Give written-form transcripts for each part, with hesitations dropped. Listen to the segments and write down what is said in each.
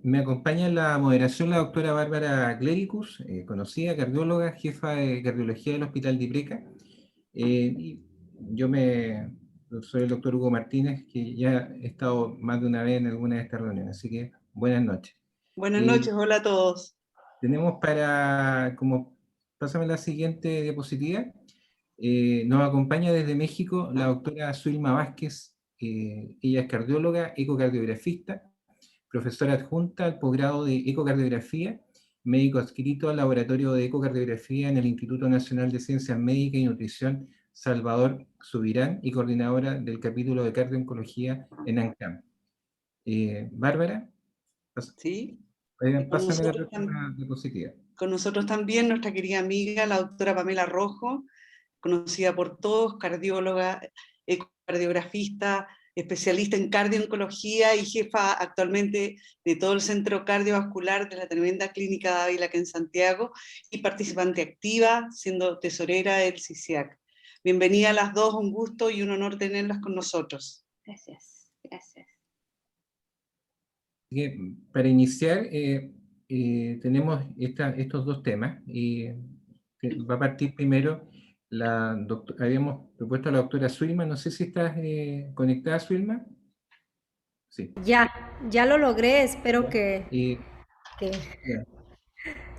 Me acompaña en la moderación la doctora Bárbara Cléricus, conocida cardióloga, jefa de cardiología del Hospital de Ipreca. Y yo soy el doctor Hugo Martínez, que ya he estado más de una vez en alguna de estas reuniones, así que buenas noches. Buenas noches, hola a todos. Tenemos pásame la siguiente diapositiva. Nos acompaña desde México la doctora Zulma Vázquez. Ella es cardióloga, ecocardiografista, profesora adjunta al posgrado de ecocardiografía, médico adscrito al laboratorio de ecocardiografía en el Instituto Nacional de Ciencias Médicas y Nutrición Salvador Subirán y coordinadora del capítulo de cardio-oncología en ANCAM. Bárbara, ¿Sí? pásame la próxima diapositiva. Con nosotros también nuestra querida amiga, la doctora Pamela Rojo, conocida por todos, cardióloga, ecocardiografista, especialista en cardio-oncología y jefa actualmente de todo el Centro Cardiovascular de la tremenda Clínica de Ávila, que en Santiago, y participante activa, siendo tesorera del CICIAC. Bienvenida a las dos, un gusto y un honor tenerlas con nosotros. Gracias, gracias. Para iniciar, tenemos estos dos temas. Va a partir primero, habíamos propuesto a la doctora Zulma. No sé si estás conectada, Zulma. Sí. Ya lo logré, espero que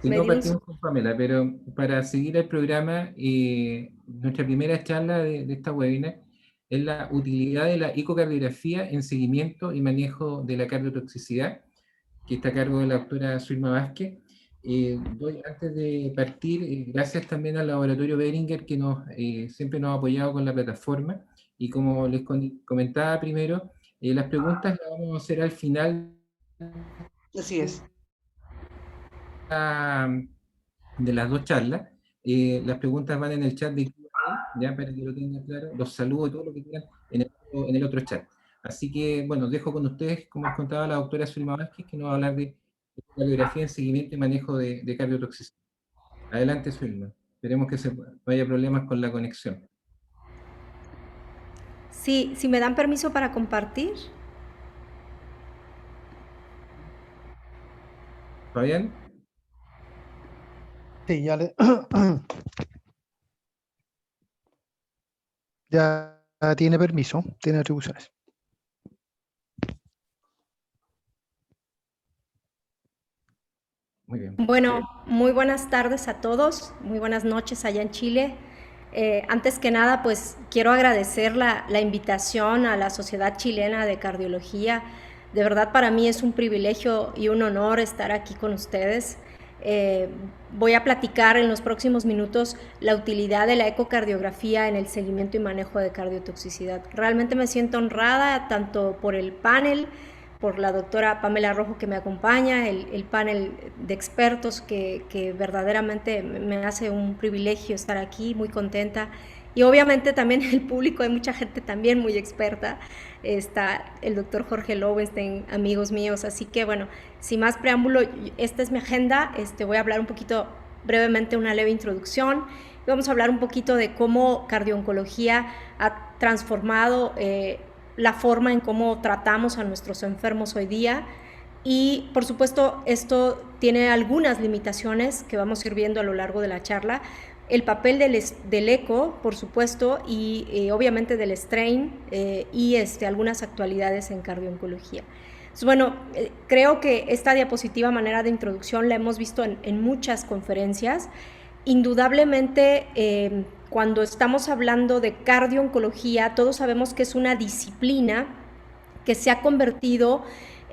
Si no, partimos con Pamela, pero para seguir el programa, nuestra primera charla de esta webinar es la utilidad de la ecocardiografía en seguimiento y manejo de la cardiotoxicidad, que está a cargo de la doctora Zulma Vázquez. Antes de partir, gracias también al laboratorio Behringer, que siempre nos ha apoyado con la plataforma, y como les comentaba primero, las preguntas las vamos a hacer al final. Así es. De las dos charlas. Las preguntas van en el chat de Q&A, ya para que lo tengan claro, los saludos y todo lo que quieran en el otro chat. Así que, bueno, dejo con ustedes, como les contaba la doctora Zulma Vázquez, que nos va a hablar de cardiografía en seguimiento y manejo de cardiotoxicidad. Adelante, Zulma. Esperemos que no haya problemas con la conexión. Sí, si me dan permiso para compartir. ¿Fabián? Sí, ya tiene permiso, tiene atribuciones. Muy bien. Bueno, muy buenas tardes a todos, muy buenas noches allá en Chile. Antes que nada, pues quiero agradecer la invitación a la Sociedad Chilena de Cardiología. De verdad, para mí es un privilegio y un honor estar aquí con ustedes. Voy a platicar en los próximos minutos la utilidad de la ecocardiografía en el seguimiento y manejo de cardiotoxicidad. Realmente me siento honrada tanto por el panel, por la doctora Pamela Rojo que me acompaña, el panel de expertos que verdaderamente me hace un privilegio estar aquí, muy contenta. Y obviamente también el público, hay mucha gente también muy experta. Está el doctor Jorge Lowenstein, amigos míos. Así que bueno, sin más preámbulo, esta es mi agenda. Voy a hablar un poquito brevemente, una leve introducción. Vamos a hablar un poquito de cómo cardio-oncología ha transformado la forma en cómo tratamos a nuestros enfermos hoy día. Y por supuesto esto tiene algunas limitaciones que vamos a ir viendo a lo largo de la charla. El papel del eco, por supuesto, y obviamente del strain y algunas actualidades en cardio-oncología. Entonces, bueno, creo que esta diapositiva, manera de introducción, la hemos visto en muchas conferencias. Indudablemente, cuando estamos hablando de cardio-oncología, todos sabemos que es una disciplina que se ha convertido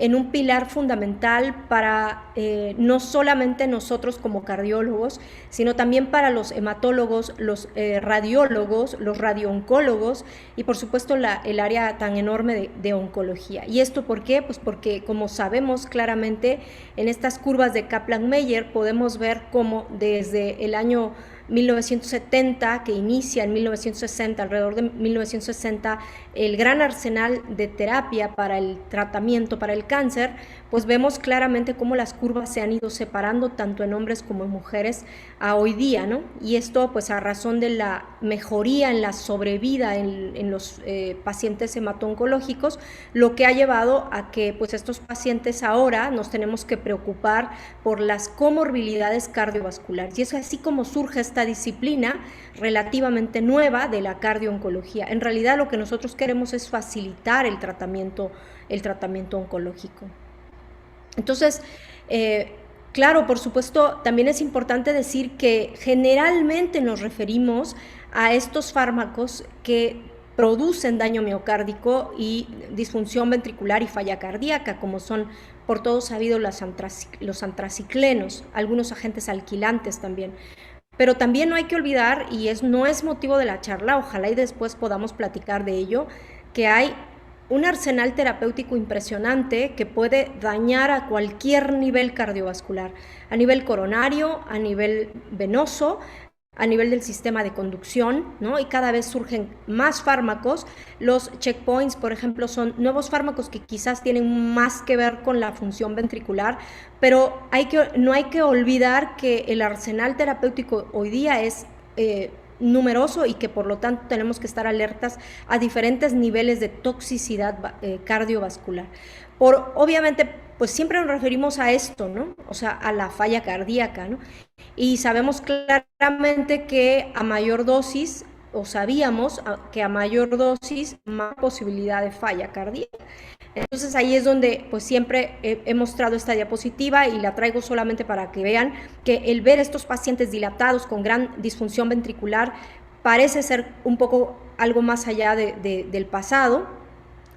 en un pilar fundamental para no solamente nosotros como cardiólogos, sino también para los hematólogos, los radiólogos, los radiooncólogos y por supuesto el área tan enorme de oncología. ¿Y esto por qué? Pues porque, como sabemos claramente, en estas curvas de Kaplan-Meier podemos ver cómo desde el año 1970, que inicia en 1960, alrededor de 1960, el gran arsenal de terapia para el tratamiento, para el cáncer, pues vemos claramente cómo las curvas se han ido separando tanto en hombres como en mujeres a hoy día, ¿no? Y esto pues a razón de la mejoría en la sobrevida en los pacientes hemato-oncológicos, lo que ha llevado a que pues estos pacientes ahora nos tenemos que preocupar por las comorbilidades cardiovasculares. Y es así como surge esta disciplina relativamente nueva de la cardio-oncología. En realidad lo que nosotros queremos es facilitar el tratamiento oncológico. Entonces, claro, por supuesto, también es importante decir que generalmente nos referimos a estos fármacos que producen daño miocárdico y disfunción ventricular y falla cardíaca, como son por todos sabidos los antraciclenos, algunos agentes alquilantes también. Pero también no hay que olvidar, y no es motivo de la charla, ojalá y después podamos platicar de ello, que hay un arsenal terapéutico impresionante que puede dañar a cualquier nivel cardiovascular, a nivel coronario, a nivel venoso, a nivel del sistema de conducción, ¿no? Y cada vez surgen más fármacos. Los checkpoints, por ejemplo, son nuevos fármacos que quizás tienen más que ver con la función ventricular, pero no hay que olvidar que el arsenal terapéutico hoy día es numeroso y que por lo tanto tenemos que estar alertas a diferentes niveles de toxicidad cardiovascular. Obviamente, pues siempre nos referimos a esto, ¿no? O sea, a la falla cardíaca, ¿no? Y sabemos claramente que a mayor dosis, o sabíamos que a mayor dosis, más posibilidad de falla cardíaca. Entonces ahí es donde pues siempre he mostrado esta diapositiva y la traigo solamente para que vean que el ver estos pacientes dilatados con gran disfunción ventricular parece ser un poco algo más allá del pasado.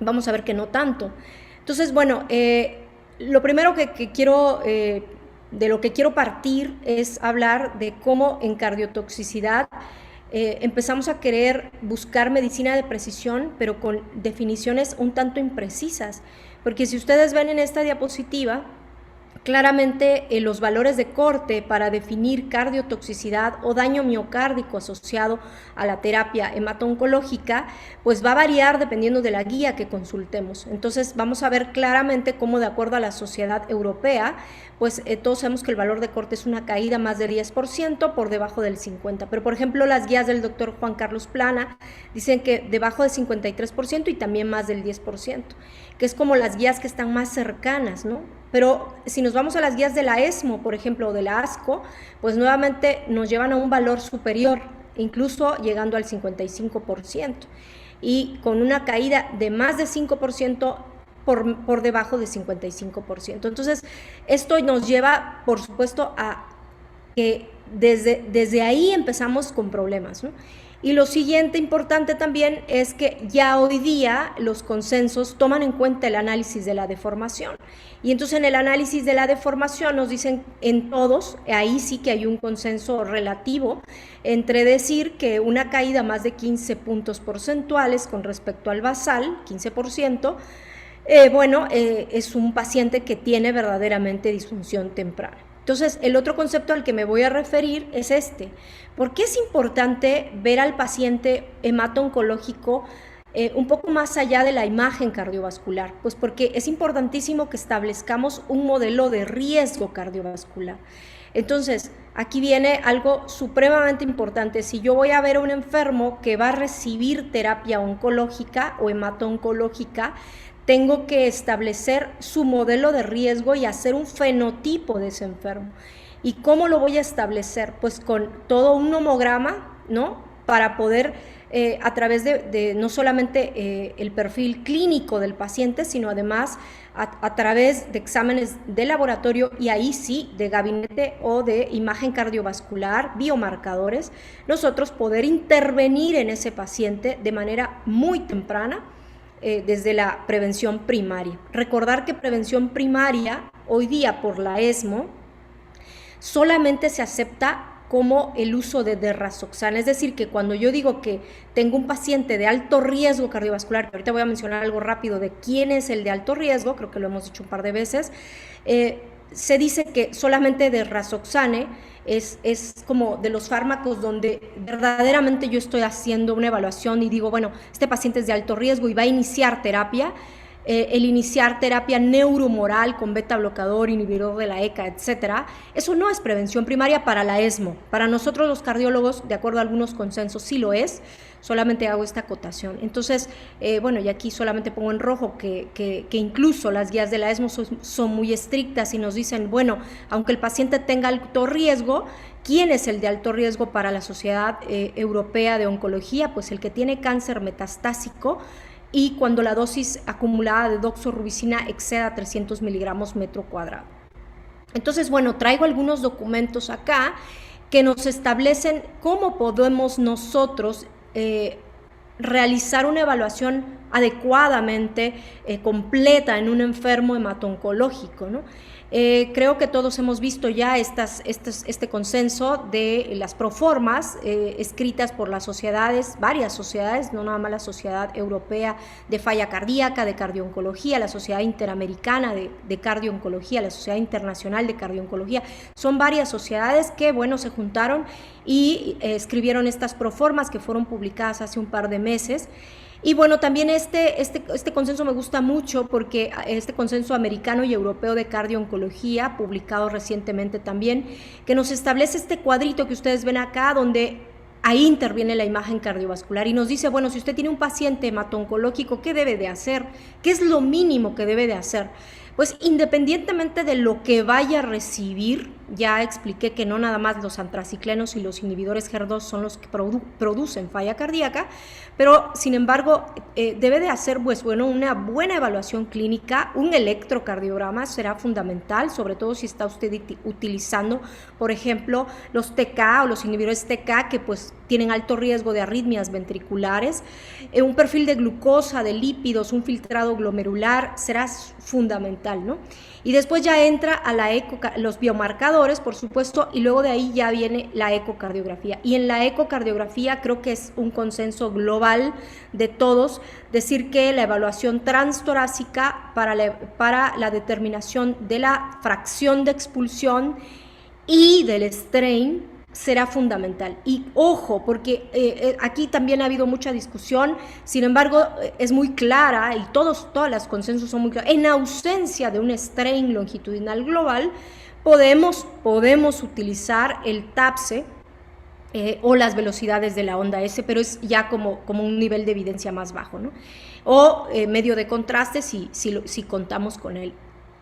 Vamos a ver que no tanto. Entonces, bueno, lo primero que quiero, de lo que quiero partir es hablar de cómo en cardiotoxicidad empezamos a querer buscar medicina de precisión, pero con definiciones un tanto imprecisas, porque si ustedes ven en esta diapositiva, claramente los valores de corte para definir cardiotoxicidad o daño miocárdico asociado a la terapia hemato-oncológica, pues va a variar dependiendo de la guía que consultemos. Entonces vamos a ver claramente cómo, de acuerdo a la Sociedad Europea, pues todos sabemos que el valor de corte es una caída más de 10% por debajo del 50%, pero por ejemplo las guías del doctor Juan Carlos Plana dicen que debajo del 53% y también más del 10%, que es como las guías que están más cercanas, ¿no? Pero si nos vamos a las guías de la ESMO, por ejemplo, o de la ASCO, pues nuevamente nos llevan a un valor superior, incluso llegando al 55%, y con una caída de más de 5% por debajo de 55%. Entonces, esto nos lleva, por supuesto, a que desde ahí empezamos con problemas, ¿no? Y lo siguiente importante también es que ya hoy día los consensos toman en cuenta el análisis de la deformación. Y entonces en el análisis de la deformación nos dicen en todos, ahí sí que hay un consenso relativo entre decir que una caída más de 15 puntos porcentuales con respecto al basal, 15%, es un paciente que tiene verdaderamente disfunción temprana. Entonces, el otro concepto al que me voy a referir es este. ¿Por qué es importante ver al paciente hemato-oncológico un poco más allá de la imagen cardiovascular? Pues porque es importantísimo que establezcamos un modelo de riesgo cardiovascular. Entonces, aquí viene algo supremamente importante. Si yo voy a ver a un enfermo que va a recibir terapia oncológica o hemato-oncológica, tengo que establecer su modelo de riesgo y hacer un fenotipo de ese enfermo. ¿Y cómo lo voy a establecer? Pues con todo un nomograma, ¿no? Para poder, a través de no solamente el perfil clínico del paciente, sino además a través de exámenes de laboratorio y ahí sí, de gabinete o de imagen cardiovascular, biomarcadores, nosotros poder intervenir en ese paciente de manera muy temprana, desde la prevención primaria. Recordar que prevención primaria, hoy día por la ESMO, solamente se acepta como el uso de derrazoxana, es decir, que cuando yo digo que tengo un paciente de alto riesgo cardiovascular, que ahorita voy a mencionar algo rápido de quién es el de alto riesgo, creo que lo hemos dicho un par de veces, se dice que solamente de Rasoxane es como de los fármacos donde verdaderamente yo estoy haciendo una evaluación y digo, bueno, este paciente es de alto riesgo y va a iniciar terapia. El iniciar terapia neuromoral con beta bloqueador, inhibidor de la ECA, etcétera, eso no es prevención primaria para la ESMO. Para nosotros los cardiólogos, de acuerdo a algunos consensos, sí lo es, solamente hago esta acotación. Entonces, bueno, y aquí solamente pongo en rojo que incluso las guías de la ESMO son muy estrictas y nos dicen, bueno, aunque el paciente tenga alto riesgo, ¿quién es el de alto riesgo para la Sociedad Europea de Oncología? Pues el que tiene cáncer metastásico, y cuando la dosis acumulada de doxorubicina exceda 300 miligramos metro cuadrado. Entonces, bueno, traigo algunos documentos acá que nos establecen cómo podemos nosotros realizar una evaluación adecuadamente completa en un enfermo hemato-oncológico, ¿no? Creo que todos hemos visto ya este consenso de las proformas escritas por las sociedades, varias sociedades, no nada más la Sociedad Europea de Falla Cardíaca, de Cardiooncología, la Sociedad Interamericana de Cardiooncología, la Sociedad Internacional de Cardiooncología. Son varias sociedades que, bueno, se juntaron y escribieron estas proformas que fueron publicadas hace un par de meses. Y bueno, también este consenso me gusta mucho porque este consenso americano y europeo de cardiooncología, publicado recientemente también, que nos establece este cuadrito que ustedes ven acá, donde ahí interviene la imagen cardiovascular y nos dice, bueno, si usted tiene un paciente hemato-oncológico, ¿qué debe de hacer? ¿Qué es lo mínimo que debe de hacer? Pues independientemente de lo que vaya a recibir, ya expliqué que no nada más los antraciclenos y los inhibidores HER2 son los que producen falla cardíaca, pero sin embargo debe de hacer pues, bueno, una buena evaluación clínica, un electrocardiograma será fundamental, sobre todo si está usted utilizando, por ejemplo, los TK o los inhibidores TK que pues tienen alto riesgo de arritmias ventriculares, un perfil de glucosa, de lípidos, un filtrado glomerular será fundamental, ¿no? Y después ya entra a los biomarcadores, por supuesto, y luego de ahí ya viene la ecocardiografía. Y en la ecocardiografía creo que es un consenso global de todos, decir que la evaluación transtorácica para la determinación de la fracción de expulsión y del strain será fundamental. Y ojo, porque aquí también ha habido mucha discusión, sin embargo, es muy clara y todas las consensos son muy claros. En ausencia de un strain longitudinal global, podemos utilizar el TAPSE o las velocidades de la onda S, pero es ya como un nivel de evidencia más bajo, ¿no? O medio de contraste si contamos con él.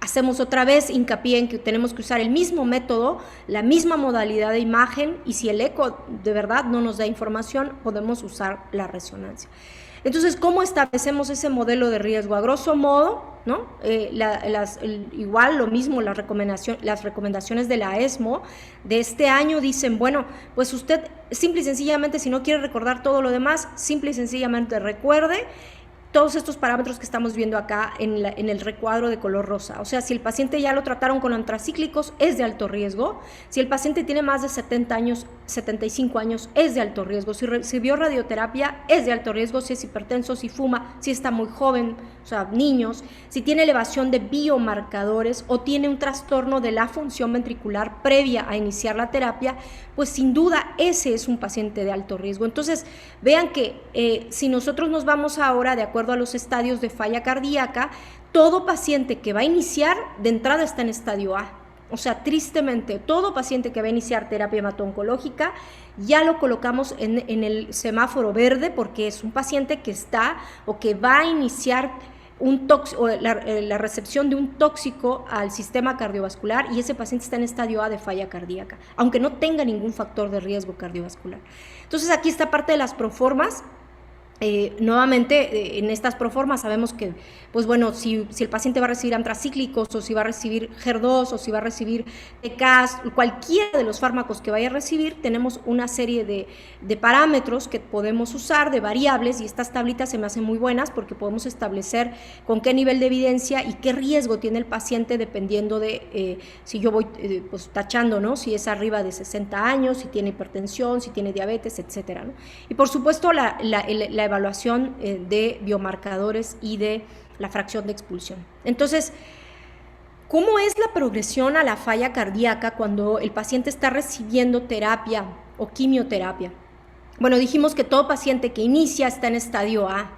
Hacemos otra vez hincapié en que tenemos que usar el mismo método, la misma modalidad de imagen, y si el eco de verdad no nos da información, podemos usar la resonancia. Entonces, ¿cómo establecemos ese modelo de riesgo? A grosso modo, ¿no? Igual lo mismo, las recomendaciones de la ESMO de este año dicen, bueno, pues usted simple y sencillamente, si no quiere recordar todo lo demás, simple y sencillamente recuerde todos estos parámetros que estamos viendo acá en el recuadro de color rosa. O sea, si el paciente ya lo trataron con antracíclicos, es de alto riesgo. Si el paciente tiene más de 70 años, 75 años, es de alto riesgo. Si recibió radioterapia, es de alto riesgo. Si es hipertenso, si fuma, si está muy joven, o sea, niños. Si tiene elevación de biomarcadores o tiene un trastorno de la función ventricular previa a iniciar la terapia, pues sin duda ese es un paciente de alto riesgo. Entonces, vean que si nosotros nos vamos ahora de acuerdo a los estadios de falla cardíaca, todo paciente que va a iniciar de entrada está en estadio A. O sea, tristemente, todo paciente que va a iniciar terapia hemato-oncológica ya lo colocamos en el semáforo verde porque es un paciente que está o que va a iniciar la recepción de un tóxico al sistema cardiovascular, y ese paciente está en estadio A de falla cardíaca, aunque no tenga ningún factor de riesgo cardiovascular. Entonces aquí está parte de las proformas. Nuevamente, en estas proformas sabemos que, pues bueno, si el paciente va a recibir antracíclicos o si va a recibir HER2 o si va a recibir TKs, cualquiera de los fármacos que vaya a recibir, tenemos una serie de parámetros que podemos usar, de variables, y estas tablitas se me hacen muy buenas porque podemos establecer con qué nivel de evidencia y qué riesgo tiene el paciente dependiendo de si yo voy pues tachando, ¿no? Si es arriba de 60 años, si tiene hipertensión, si tiene diabetes, etcétera, ¿no? Y por supuesto la evaluación de biomarcadores y de la fracción de expulsión. Entonces, ¿Cómo es la progresión a la falla cardíaca cuando el paciente está recibiendo terapia o quimioterapia? Bueno, dijimos que todo paciente que inicia está en estadio A,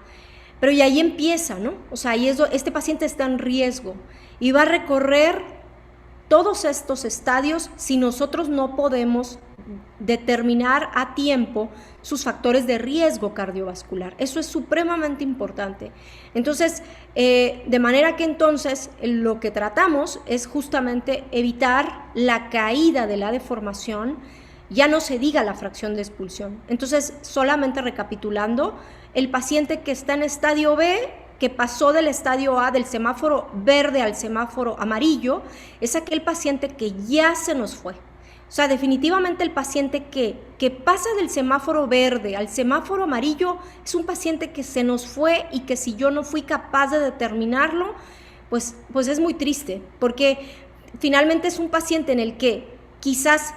pero y ahí empieza, ¿no? O sea, ahí este paciente está en riesgo y va a recorrer todos estos estadios si nosotros no podemos determinar a tiempo sus factores de riesgo cardiovascular. Eso es supremamente importante. Entonces, de manera que entonces lo que tratamos es justamente evitar la caída de la deformación, ya no se diga la fracción de expulsión. Entonces, solamente recapitulando, el paciente que está en estadio B, que pasó del estadio A, del semáforo verde al semáforo amarillo, es aquel paciente que ya se nos fue. O sea, definitivamente el paciente que pasa del semáforo verde al semáforo amarillo es un paciente que se nos fue y que si yo no fui capaz de determinarlo, pues es muy triste, porque finalmente es un paciente en el que quizás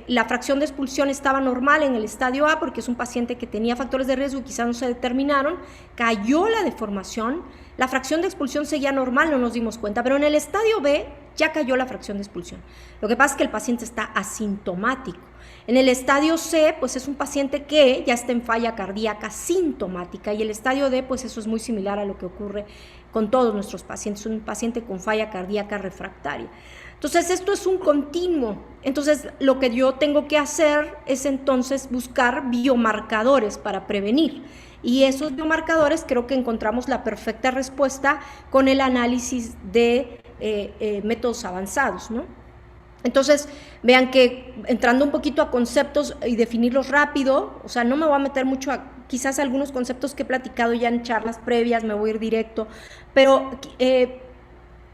la fracción de expulsión estaba normal en el estadio A porque es un paciente que tenía factores de riesgo y quizás no se determinaron, cayó la deformación, la fracción de expulsión seguía normal, no nos dimos cuenta, pero en el estadio B ya cayó la fracción de expulsión. Lo que pasa es que el paciente está asintomático. En el estadio C, pues es un paciente que ya está en falla cardíaca sintomática, y el estadio D, pues eso es muy similar a lo que ocurre con todos nuestros pacientes, un paciente con falla cardíaca refractaria. Entonces, esto es un continuo. Entonces, lo que yo tengo que hacer es entonces buscar biomarcadores para prevenir. Y esos biomarcadores creo que encontramos la perfecta respuesta con el análisis de métodos avanzados, ¿no? Entonces, vean que entrando un poquito a conceptos y definirlos rápido, o sea, no me voy a meter mucho a quizás algunos conceptos que he platicado ya en charlas previas, me voy a ir directo, pero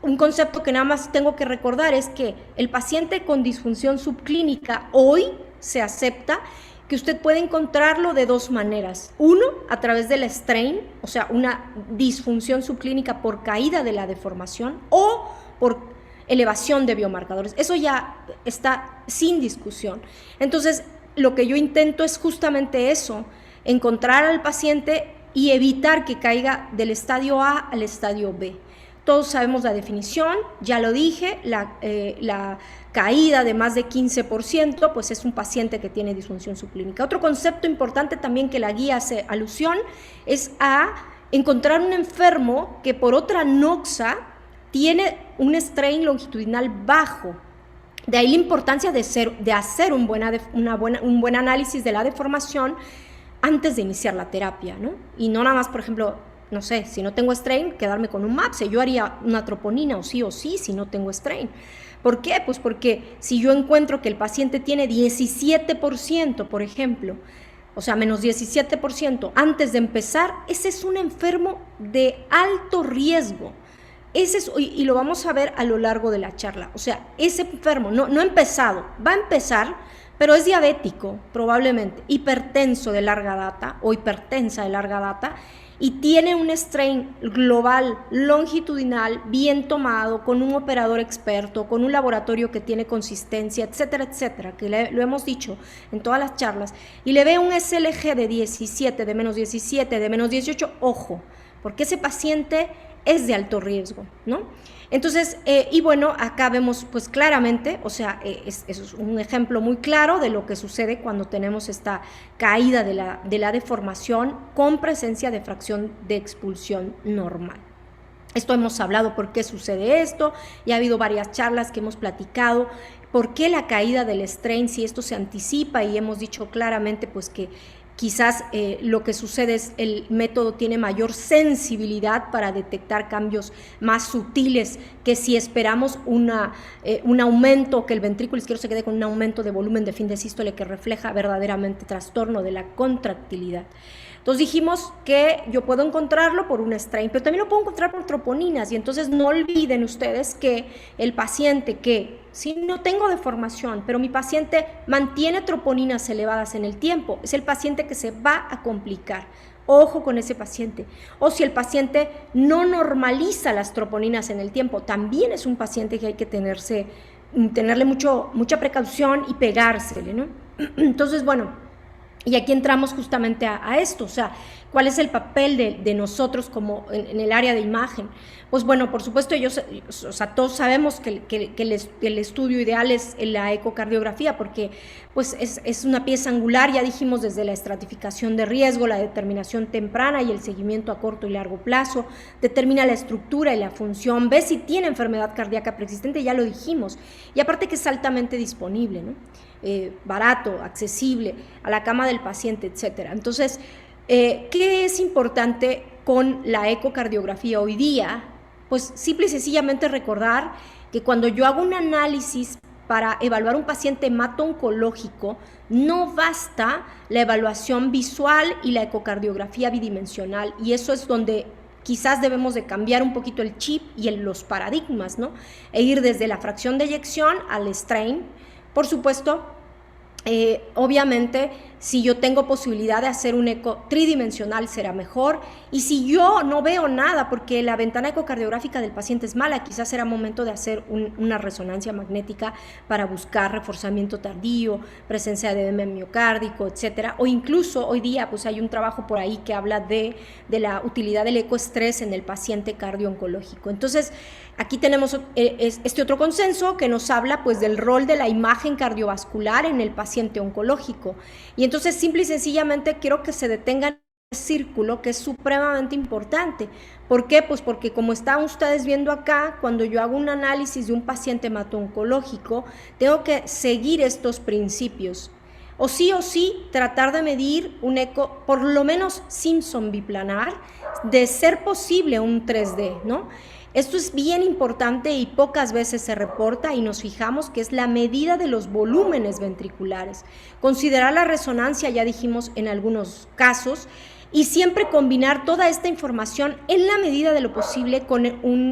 un concepto que nada más tengo que recordar es que el paciente con disfunción subclínica hoy se acepta que usted puede encontrarlo de dos maneras. Uno, a través del strain, o sea, una disfunción subclínica por caída de la deformación o por elevación de biomarcadores. Eso ya está sin discusión. Entonces, lo que yo intento es justamente eso, encontrar al paciente y evitar que caiga del estadio A al estadio B. Todos sabemos la definición, ya lo dije, la caída de más de 15%, pues es un paciente que tiene disfunción subclínica. Otro concepto importante también que la guía hace alusión es a encontrar un enfermo que por otra noxa tiene un strain longitudinal bajo. De ahí la importancia de hacer un buen análisis de la deformación antes de iniciar la terapia, ¿no? Y no nada más, por ejemplo, no sé, si no tengo strain, quedarme con un MAPS. Yo haría una troponina o sí si no tengo strain. ¿Por qué? Pues porque si yo encuentro que el paciente tiene 17%, por ejemplo, o sea, menos 17% antes de empezar, ese es un enfermo de alto riesgo. Ese es, y lo vamos a ver a lo largo de la charla. O sea, ese enfermo no ha empezado, va a empezar, pero es diabético probablemente, hipertenso de larga data o hipertensa de larga data, y tiene un strain global, longitudinal, bien tomado, con un operador experto, con un laboratorio que tiene consistencia, etcétera, etcétera, que lo hemos dicho en todas las charlas, y le ve un SLG de 17, de menos 17, de menos 18, ojo, porque ese paciente es de alto riesgo, ¿no? Entonces, y bueno, acá vemos pues claramente, o sea, es un ejemplo muy claro de lo que sucede cuando tenemos esta caída de la deformación con presencia de fracción de expulsión normal. Esto hemos hablado por qué sucede esto, y ha habido varias charlas que hemos platicado, por qué la caída del strain, si esto se anticipa, y hemos dicho claramente pues que quizás lo que sucede es el método tiene mayor sensibilidad para detectar cambios más sutiles que si esperamos un aumento, que el ventrículo izquierdo se quede con un aumento de volumen de fin de sístole que refleja verdaderamente trastorno de la contractilidad. Entonces dijimos que yo puedo encontrarlo por un strain, pero también lo puedo encontrar por troponinas, y entonces no olviden ustedes que el paciente que, si no tengo deformación, pero mi paciente mantiene troponinas elevadas en el tiempo, es el paciente que se va a complicar. Ojo con ese paciente. O si el paciente no normaliza las troponinas en el tiempo, también es un paciente que hay que tenerle mucha precaución y pegársele, ¿no? Entonces, bueno, y aquí entramos justamente a esto, o sea, ¿Cuál es el papel de nosotros como en el área de imagen? Pues bueno, por supuesto, todos sabemos que el estudio ideal es la ecocardiografía, porque pues es una pieza angular, ya dijimos, desde la estratificación de riesgo, la determinación temprana y el seguimiento a corto y largo plazo, determina la estructura y la función, ve si tiene enfermedad cardíaca preexistente, ya lo dijimos, y aparte que es altamente disponible, ¿no? Barato, accesible, a la cama del paciente, etcétera. Entonces, ¿qué es importante con la ecocardiografía hoy día? Pues simple y sencillamente recordar que cuando yo hago un análisis para evaluar un paciente hemato-oncológico, no basta la evaluación visual y la ecocardiografía bidimensional, y eso es donde quizás debemos de cambiar un poquito el chip y los paradigmas, ¿no? E ir desde la fracción de eyección al strain. Por supuesto, obviamente, si yo tengo posibilidad de hacer un eco tridimensional será mejor, y si yo no veo nada porque la ventana ecocardiográfica del paciente es mala, quizás será momento de hacer una resonancia magnética para buscar reforzamiento tardío, presencia de edema miocárdico, etcétera. O incluso hoy día pues hay un trabajo por ahí que habla de la utilidad del ecoestrés en el paciente cardio-oncológico. Entonces, aquí tenemos este otro consenso que nos habla pues del rol de la imagen cardiovascular en el paciente oncológico. Y entonces, simple y sencillamente, quiero que se detengan en el círculo, que es supremamente importante. ¿Por qué? Pues porque, como están ustedes viendo acá, cuando yo hago un análisis de un paciente hemato-oncológico, tengo que seguir estos principios. O sí, tratar de medir un eco, por lo menos Simpson biplanar, de ser posible un 3D, ¿no? Esto es bien importante y pocas veces se reporta, y nos fijamos que es la medida de los volúmenes ventriculares. Considerar la resonancia, ya dijimos en algunos casos, y siempre combinar toda esta información en la medida de lo posible con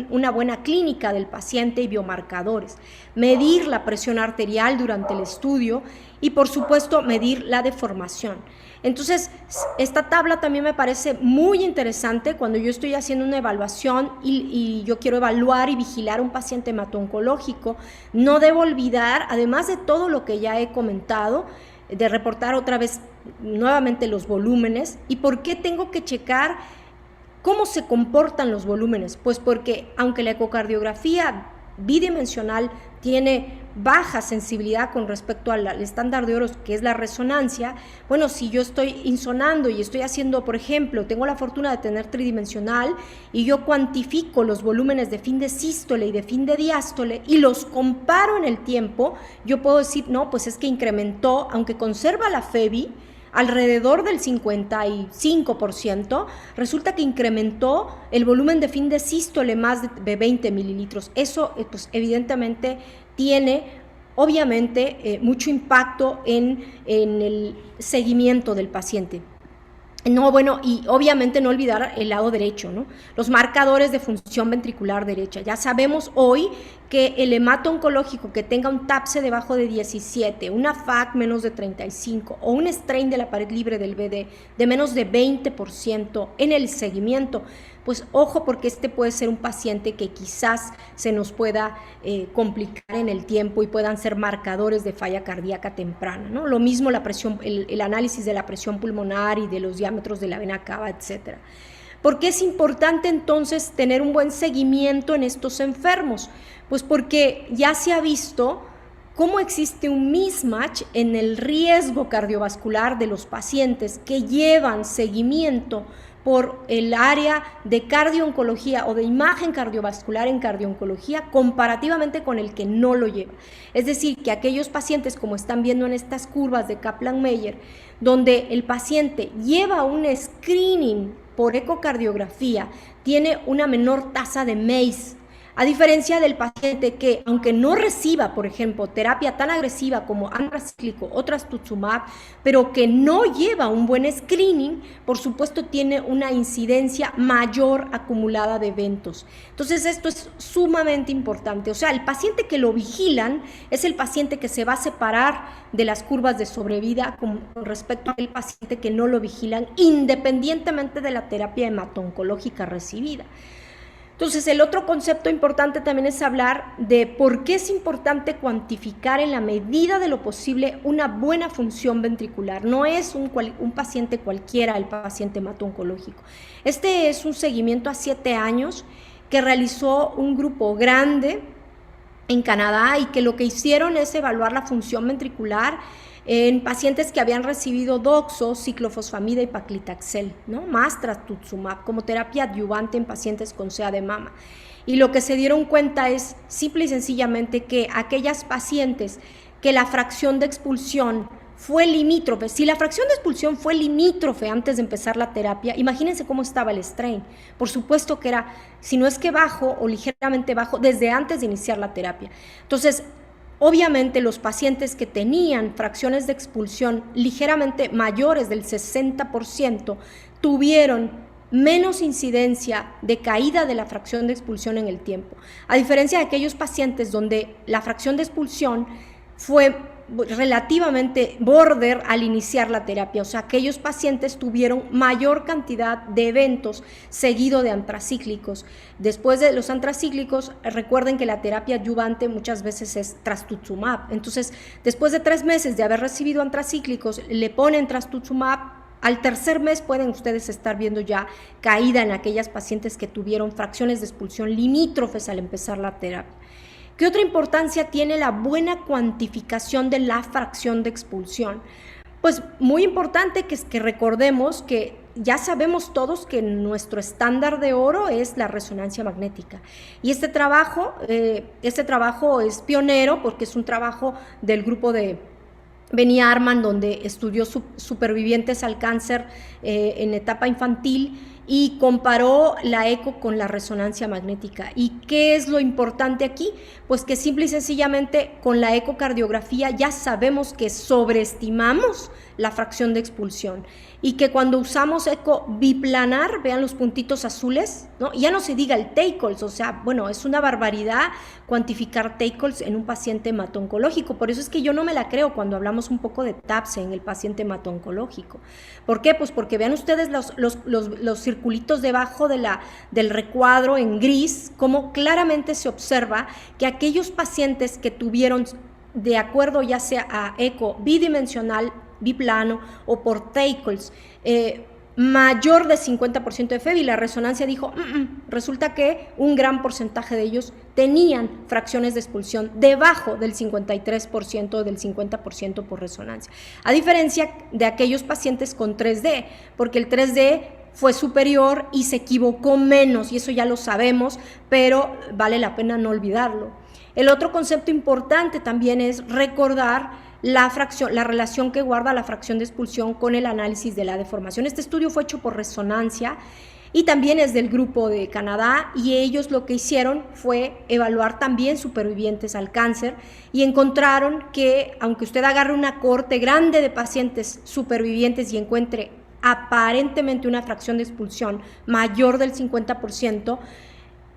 una buena clínica del paciente y biomarcadores. Medir la presión arterial durante el estudio y, por supuesto, medir la deformación. Entonces, esta tabla también me parece muy interesante cuando yo estoy haciendo una evaluación y yo quiero evaluar y vigilar a un paciente hemato-oncológico. No debo olvidar, además de todo lo que ya he comentado, de reportar otra vez nuevamente los volúmenes. ¿Y por qué tengo que checar cómo se comportan los volúmenes? Pues porque aunque la ecocardiografía bidimensional tiene baja sensibilidad con respecto al estándar de oro, que es la resonancia, bueno, si yo estoy insonando y estoy haciendo, por ejemplo, tengo la fortuna de tener tridimensional y yo cuantifico los volúmenes de fin de sístole y de fin de diástole y los comparo en el tiempo, yo puedo decir, no, pues es que incrementó, aunque conserva la FEBI, alrededor del 55%, resulta que incrementó el volumen de fin de sístole más de 20 mililitros. Eso, pues, evidentemente tiene, obviamente, mucho impacto en el seguimiento del paciente. No, bueno, y obviamente no olvidar el lado derecho, ¿no? Los marcadores de función ventricular derecha. Ya sabemos hoy que el hemato-oncológico que tenga un TAPSE debajo de 17, una FAC menos de 35 o un strain de la pared libre del BD de menos de 20% en el seguimiento, pues ojo, porque este puede ser un paciente que quizás se nos pueda complicar en el tiempo y puedan ser marcadores de falla cardíaca temprana, ¿no? Lo mismo la presión, el análisis de la presión pulmonar y de los diámetros de la vena cava, etcétera. ¿Por qué es importante entonces tener un buen seguimiento en estos enfermos? Pues porque ya se ha visto cómo existe un mismatch en el riesgo cardiovascular de los pacientes que llevan seguimiento por el área de cardio-oncología o de imagen cardiovascular en cardio-oncología comparativamente con el que no lo lleva. Es decir, que aquellos pacientes, como están viendo en estas curvas de Kaplan-Meier, donde el paciente lleva un screening por ecocardiografía, tiene una menor tasa de MACE, a diferencia del paciente que, aunque no reciba, por ejemplo, terapia tan agresiva como antracíclico o trastuzumab, pero que no lleva un buen screening, por supuesto tiene una incidencia mayor acumulada de eventos. Entonces esto es sumamente importante. O sea, el paciente que lo vigilan es el paciente que se va a separar de las curvas de sobrevida con respecto al paciente que no lo vigilan, independientemente de la terapia hemato-oncológica recibida. Entonces, el otro concepto importante también es hablar de por qué es importante cuantificar en la medida de lo posible una buena función ventricular. No es un paciente cualquiera el paciente hemato-oncológico. Este es un seguimiento a 7 años que realizó un grupo grande en Canadá y que lo que hicieron es evaluar la función ventricular en pacientes que habían recibido doxo, ciclofosfamida y paclitaxel, ¿no? Más trastuzumab como terapia adyuvante en pacientes con CA de mama. Y lo que se dieron cuenta es simple y sencillamente que aquellas pacientes que la fracción de expulsión fue limítrofe, si la fracción de expulsión fue limítrofe antes de empezar la terapia, imagínense cómo estaba el strain. Por supuesto que era, si no es que bajo o ligeramente bajo, desde antes de iniciar la terapia. Entonces, obviamente los pacientes que tenían fracciones de expulsión ligeramente mayores del 60% tuvieron menos incidencia de caída de la fracción de expulsión en el tiempo, a diferencia de aquellos pacientes donde la fracción de expulsión fue relativamente border al iniciar la terapia, o sea, aquellos pacientes tuvieron mayor cantidad de eventos seguido de antracíclicos. Después de los antracíclicos, recuerden que la terapia adyuvante muchas veces es trastuzumab, entonces después de 3 meses de haber recibido antracíclicos, le ponen trastuzumab. Al tercer mes pueden ustedes estar viendo ya caída en aquellas pacientes que tuvieron fracciones de expulsión limítrofes al empezar la terapia. ¿Qué otra importancia tiene la buena cuantificación de la fracción de expulsión? Pues muy importante que recordemos que ya sabemos todos que nuestro estándar de oro es la resonancia magnética. Y este trabajo es pionero porque es un trabajo del grupo de Benny Arman, donde estudió supervivientes al cáncer en etapa infantil y comparó la eco con la resonancia magnética. ¿Y qué es lo importante aquí? Pues que simple y sencillamente con la ecocardiografía ya sabemos que sobreestimamos la fracción de expulsión y que cuando usamos eco biplanar, vean los puntitos azules, ¿no? Ya no se diga el TACLES, o sea, bueno, es una barbaridad cuantificar TACLES en un paciente hemato-oncológico. Por eso es que yo no me la creo cuando hablamos un poco de TAPSE en el paciente hemato-oncológico. ¿Por qué? Pues porque vean ustedes los circulitos debajo del recuadro en gris, cómo claramente se observa que aquellos pacientes que tuvieron, de acuerdo ya sea a eco bidimensional, biplano o por TACLES, mayor de 50% de FEV, y la resonancia dijo, resulta que un gran porcentaje de ellos tenían fracciones de expulsión debajo del 53% o del 50% por resonancia, a diferencia de aquellos pacientes con 3D, porque el 3D fue superior y se equivocó menos, y eso ya lo sabemos, pero vale la pena no olvidarlo. El otro concepto importante también es recordar la relación que guarda la fracción de expulsión con el análisis de la deformación. Este estudio fue hecho por resonancia y también es del grupo de Canadá, y ellos lo que hicieron fue evaluar también supervivientes al cáncer y encontraron que aunque usted agarre una cohorte grande de pacientes supervivientes y encuentre aparentemente una fracción de expulsión mayor del 50%,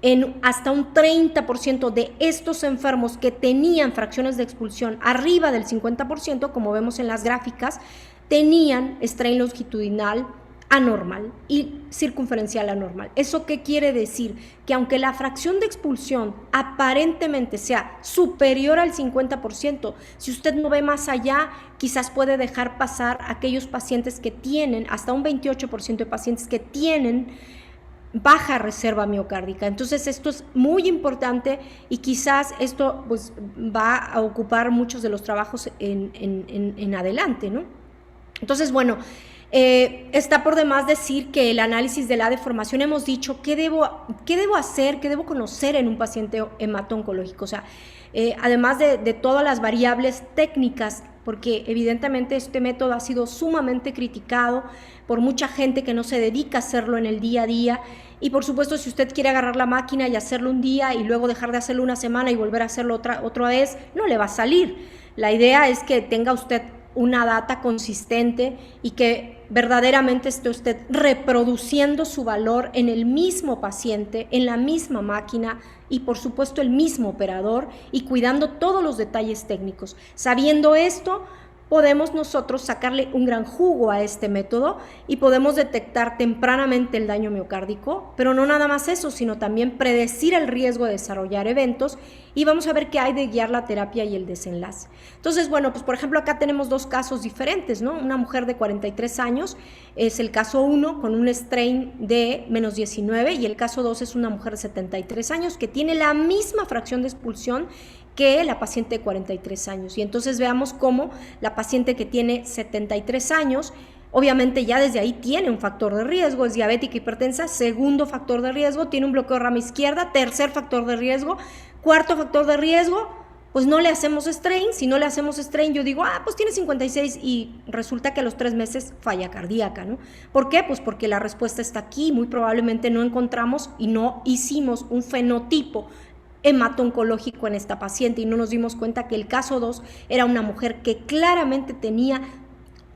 en hasta un 30% de estos enfermos que tenían fracciones de expulsión arriba del 50%, como vemos en las gráficas, tenían strain longitudinal anormal y circunferencial anormal. ¿Eso qué quiere decir? Que aunque la fracción de expulsión aparentemente sea superior al 50%, si usted no ve más allá, quizás puede dejar pasar aquellos pacientes que tienen, hasta un 28% de pacientes que tienen baja reserva miocárdica. Entonces esto es muy importante y quizás esto pues va a ocupar muchos de los trabajos en adelante, ¿no? Entonces, bueno, está por demás decir que el análisis de la deformación, hemos dicho qué debo hacer, qué debo conocer en un paciente hemato-oncológico, o sea, además de todas las variables técnicas, porque evidentemente este método ha sido sumamente criticado por mucha gente que no se dedica a hacerlo en el día a día, y por supuesto si usted quiere agarrar la máquina y hacerlo un día y luego dejar de hacerlo una semana y volver a hacerlo otra vez, no le va a salir. La idea es que tenga usted una data consistente y que verdaderamente esté usted reproduciendo su valor en el mismo paciente, en la misma máquina y por supuesto el mismo operador, y cuidando todos los detalles técnicos. Sabiendo esto, podemos nosotros sacarle un gran jugo a este método y podemos detectar tempranamente el daño miocárdico, pero no nada más eso, sino también predecir el riesgo de desarrollar eventos y vamos a ver qué hay de guiar la terapia y el desenlace. Entonces, bueno, pues por ejemplo acá tenemos dos casos diferentes, ¿no? Una mujer de 43 años es el caso 1 con un strain de menos 19 y el caso 2 es una mujer de 73 años que tiene la misma fracción de expulsión que la paciente de 43 años. Y entonces veamos cómo la paciente que tiene 73 años, obviamente ya desde ahí tiene un factor de riesgo, es diabética hipertensa, segundo factor de riesgo, tiene un bloqueo de rama izquierda, tercer factor de riesgo, cuarto factor de riesgo, pues no le hacemos strain. Si no le hacemos strain, yo digo, pues tiene 56 y resulta que a los 3 meses falla cardíaca, ¿no? ¿Por qué? Pues porque la respuesta está aquí, muy probablemente no encontramos y no hicimos un fenotipo hemato-oncológico en esta paciente y no nos dimos cuenta que el caso 2 era una mujer que claramente tenía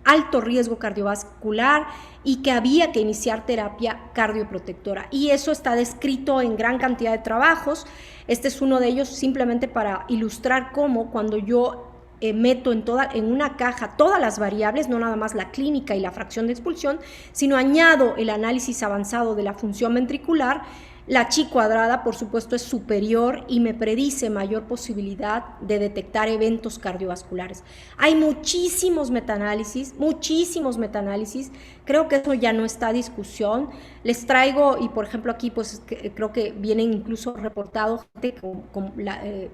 alto riesgo cardiovascular y que había que iniciar terapia cardioprotectora. Y eso está descrito en gran cantidad de trabajos. Este es uno de ellos simplemente para ilustrar cómo cuando yo meto en una caja todas las variables, no nada más la clínica y la fracción de expulsión, sino añado el análisis avanzado de la función ventricular, la chi cuadrada, por supuesto, es superior y me predice mayor posibilidad de detectar eventos cardiovasculares. Hay muchísimos metaanálisis, creo que eso ya no está a discusión. Les traigo, y por ejemplo aquí pues creo que vienen incluso reportados gente con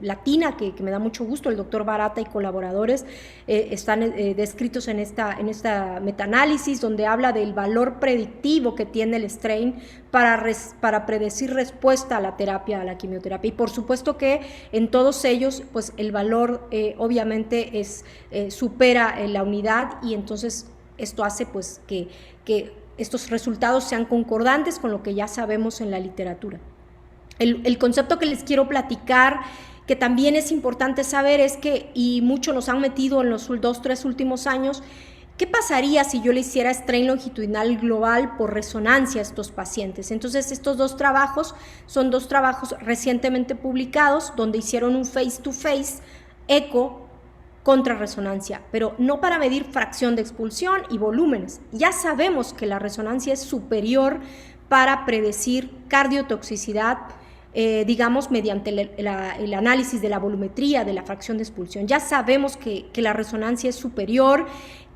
latina, que me da mucho gusto, el doctor Barata y colaboradores están descritos en esta metaanálisis, donde habla del valor predictivo que tiene el strain para predecir respuesta a la terapia, a la quimioterapia. Y por supuesto que en todos ellos pues el valor obviamente supera la unidad y entonces esto hace pues que estos resultados sean concordantes con lo que ya sabemos en la literatura. El concepto que les quiero platicar, que también es importante saber, es que, y mucho nos han metido en los 2-3 últimos años, ¿qué pasaría si yo le hiciera strain longitudinal global por resonancia a estos pacientes? Entonces, estos dos trabajos son dos trabajos recientemente publicados, donde hicieron un face-to-face eco contra resonancia, pero no para medir fracción de expulsión y volúmenes. Ya sabemos que la resonancia es superior para predecir cardiotoxicidad, digamos, mediante el análisis de la volumetría de la fracción de expulsión. Ya sabemos que la resonancia es superior,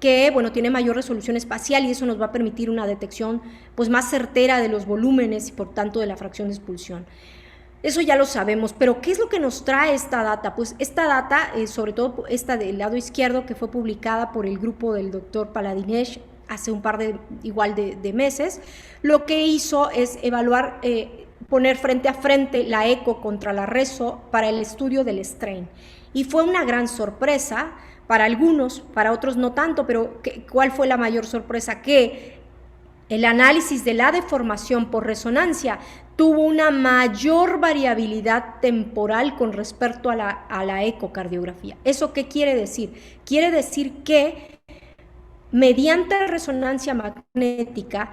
que bueno, tiene mayor resolución espacial y eso nos va a permitir una detección pues, más certera de los volúmenes y por tanto de la fracción de expulsión. Eso ya lo sabemos, pero ¿qué es lo que nos trae esta data? Pues esta data, sobre todo esta del lado izquierdo, que fue publicada por el grupo del doctor Paladinesh hace un par de meses, lo que hizo es evaluar, poner frente a frente la eco contra la reso para el estudio del strain. Y fue una gran sorpresa para algunos, para otros no tanto, pero ¿cuál fue la mayor sorpresa? Que el análisis de la deformación por resonancia tuvo una mayor variabilidad temporal con respecto a la ecocardiografía. ¿Eso qué quiere decir? Quiere decir que mediante resonancia magnética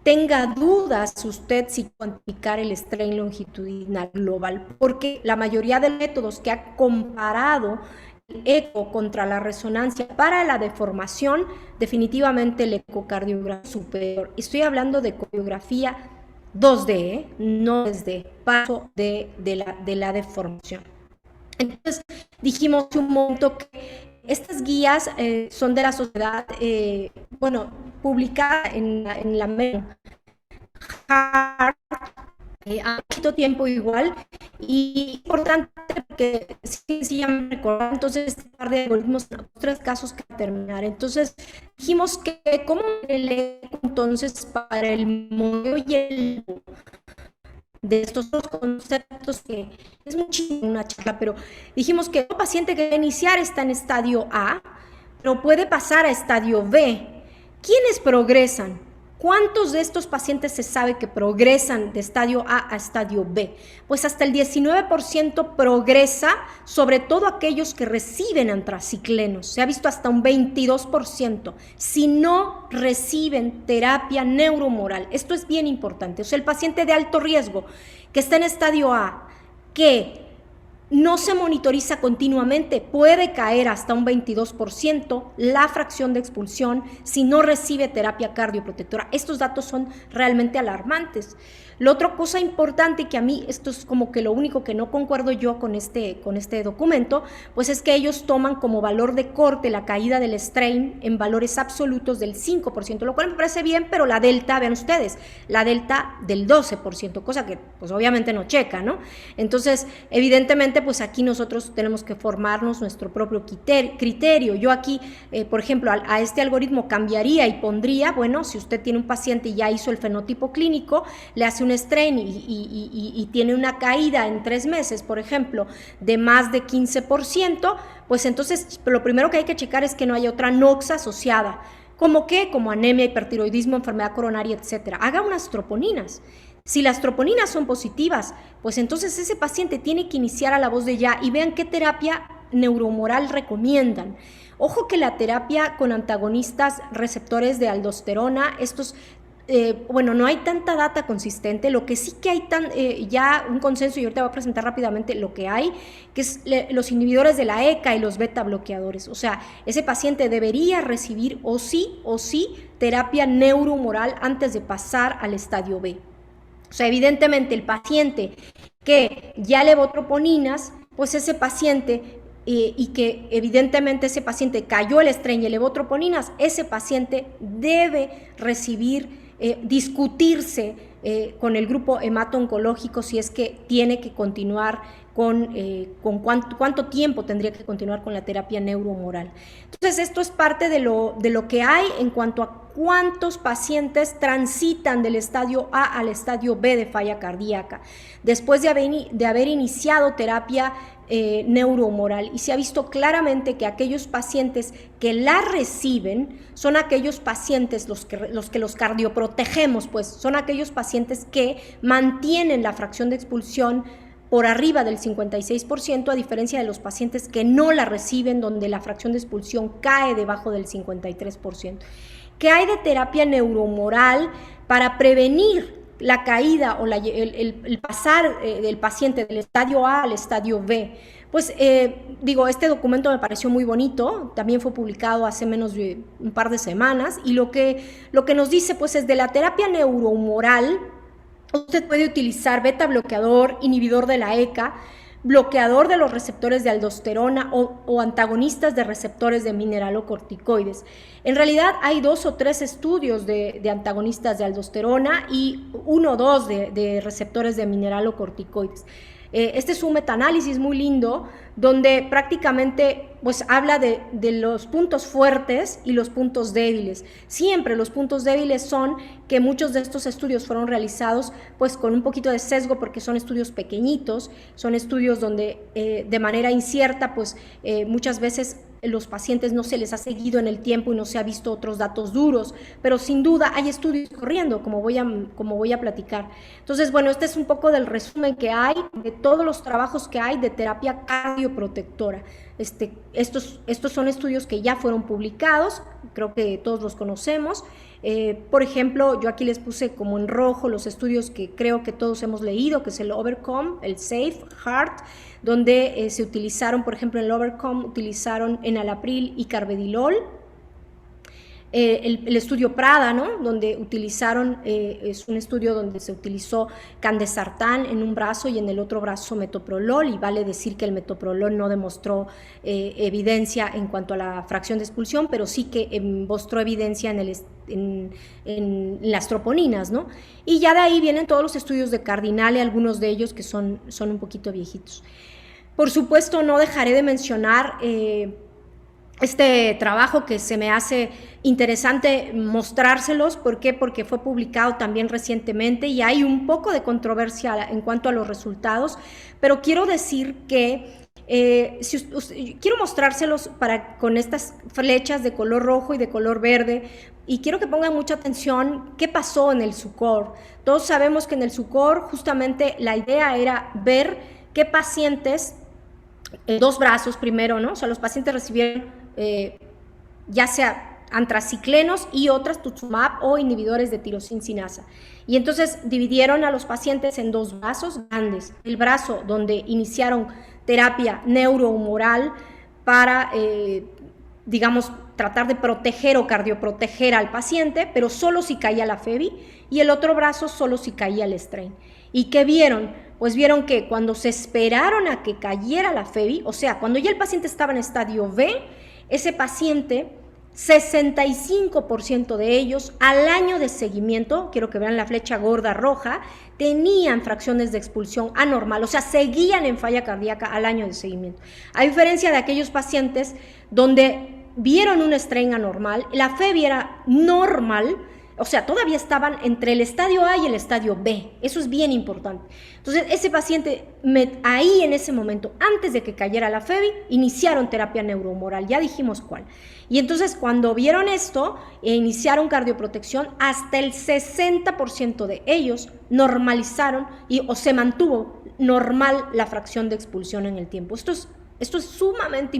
tenga dudas usted si cuantificar el strain longitudinal global, porque la mayoría de métodos que ha comparado el eco contra la resonancia para la deformación, definitivamente el ecocardiografía es superior. Estoy hablando de ecografía 2D, no 3D, paso de la deformación. Entonces dijimos un momento que estas guías son de la sociedad, publicada en la Heart, a poquito tiempo igual, y importante porque sí ya me recordaba, entonces este par de algoritmos, 3 casos que terminar. Entonces dijimos que cómo el eco entonces para el modelo y el de estos dos conceptos, que es muchísimo una charla, pero dijimos que un paciente que va a iniciar está en estadio A, pero puede pasar a estadio B. ¿Quiénes progresan? ¿Cuántos de estos pacientes se sabe que progresan de estadio A a estadio B? Pues hasta el 19% progresa, sobre todo aquellos que reciben antraciclenos. Se ha visto hasta un 22% si no reciben terapia neurohumoral. Esto es bien importante. O sea, el paciente de alto riesgo que está en estadio A, que no se monitoriza continuamente, puede caer hasta un 22% la fracción de expulsión si no recibe terapia cardioprotectora. Estos datos son realmente alarmantes. La otra cosa importante, que a mí esto es como que lo único que no concuerdo yo con este documento, pues es que ellos toman como valor de corte la caída del strain en valores absolutos del 5%, lo cual me parece bien, pero la delta, vean ustedes, la delta del 12%, cosa que pues obviamente no checa, ¿no? Entonces, evidentemente, pues aquí nosotros tenemos que formarnos nuestro propio criterio. Yo aquí, por ejemplo, a este algoritmo cambiaría y pondría, bueno, si usted tiene un paciente y ya hizo el fenotipo clínico, le hace un strain y tiene una caída en 3 meses, por ejemplo, de más de 15%, pues entonces lo primero que hay que checar es que no haya otra NOX asociada. ¿Cómo qué? Como anemia, hipertiroidismo, enfermedad coronaria, etcétera. Haga unas troponinas. Si las troponinas son positivas, pues entonces ese paciente tiene que iniciar a la voz de ya, y vean qué terapia neurohumoral recomiendan. Ojo que la terapia con antagonistas receptores de aldosterona, estos bueno, no hay tanta data consistente. Lo que sí que hay ya un consenso, y ahorita voy a presentar rápidamente lo que hay, que es los inhibidores de la ECA y los beta bloqueadores. O sea, ese paciente debería recibir o sí terapia neurohumoral antes de pasar al estadio B. O sea, evidentemente el paciente que ya levotroponinas, pues ese paciente y que evidentemente ese paciente cayó el strain y levotroponinas, ese paciente debe recibir discutirse con el grupo hemato-oncológico si es que tiene que continuar con cuánto tiempo tendría que continuar con la terapia neurohumoral. Entonces, esto es parte de lo que hay en cuanto a cuántos pacientes transitan del estadio A al estadio B de falla cardíaca después de haber iniciado terapia neurohumoral, y se ha visto claramente que aquellos pacientes que la reciben son aquellos pacientes los que los cardioprotegemos, pues son aquellos pacientes que mantienen la fracción de expulsión por arriba del 56%, a diferencia de los pacientes que no la reciben, donde la fracción de expulsión cae debajo del 53%. ¿Qué hay de terapia neurohumoral para prevenir la caída o el pasar del paciente del estadio A al estadio B? Pues este documento me pareció muy bonito, también fue publicado hace menos de un par de semanas, y lo que nos dice pues es de la terapia neurohumoral. Usted puede utilizar beta bloqueador, inhibidor de la ECA, bloqueador de los receptores de aldosterona o antagonistas de receptores de mineralocorticoides. En realidad hay 2 o 3 estudios de antagonistas de aldosterona y 1 o 2 de receptores de mineralocorticoides. Este es un metaanálisis muy lindo donde prácticamente pues habla de los puntos fuertes y los puntos débiles. Siempre los puntos débiles son que muchos de estos estudios fueron realizados pues con un poquito de sesgo, porque son estudios pequeñitos, son estudios donde de manera incierta pues muchas veces los pacientes no se les ha seguido en el tiempo y no se ha visto otros datos duros, pero sin duda hay estudios corriendo, como voy a platicar. Entonces, bueno, este es un poco del resumen que hay de todos los trabajos que hay de terapia cardioprotectora. Estos son estudios que ya fueron publicados, creo que todos los conocemos. Por ejemplo, yo aquí les puse como en rojo los estudios que creo que todos hemos leído, que es el Overcome, el Safe, Heart, donde se utilizaron, por ejemplo, en el Overcome utilizaron enalapril y carvedilol. El estudio Prada, ¿no? Donde utilizaron, es un estudio donde se utilizó candesartán en un brazo y en el otro brazo metoprolol, y vale decir que el metoprolol no demostró evidencia en cuanto a la fracción de expulsión, pero sí que mostró evidencia en las troponinas, ¿no? Y ya de ahí vienen todos los estudios de Cardinale, algunos de ellos que son un poquito viejitos. Por supuesto, no dejaré de mencionar este trabajo que se me hace interesante mostrárselos. ¿Por qué? Porque fue publicado también recientemente y hay un poco de controversia en cuanto a los resultados, pero quiero decir que quiero mostrárselos con estas flechas de color rojo y de color verde, y quiero que pongan mucha atención qué pasó en el SUCOR. Todos sabemos que en el SUCOR justamente la idea era ver qué pacientes, 2 brazos primero, ¿no? O sea, los pacientes recibieron ya sea antraciclenos y otras tuxumab o inhibidores de tirosincinasa. Y entonces dividieron a los pacientes en 2 brazos grandes. El brazo donde iniciaron terapia neurohumoral para, digamos, tratar de proteger o cardioproteger al paciente, pero solo si caía la FEBI, y el otro brazo solo si caía el strain. ¿Y qué vieron? Pues vieron que cuando se esperaron a que cayera la FEBI, o sea, cuando ya el paciente estaba en estadio B, ese paciente, 65% de ellos al año de seguimiento, quiero que vean la flecha gorda roja, tenían fracciones de expulsión anormal, o sea, seguían en falla cardíaca al año de seguimiento. A diferencia de aquellos pacientes donde vieron un strain anormal, la FEBI era normal, o sea, todavía estaban entre el estadio A y el estadio B. Eso es bien importante. Entonces, ese paciente, ahí en ese momento, antes de que cayera la FEBI, iniciaron terapia neurohumoral. Ya dijimos cuál. Y entonces, cuando vieron esto e iniciaron cardioprotección, hasta el 60% de ellos normalizaron o se mantuvo normal la fracción de expulsión en el tiempo. Esto es sumamente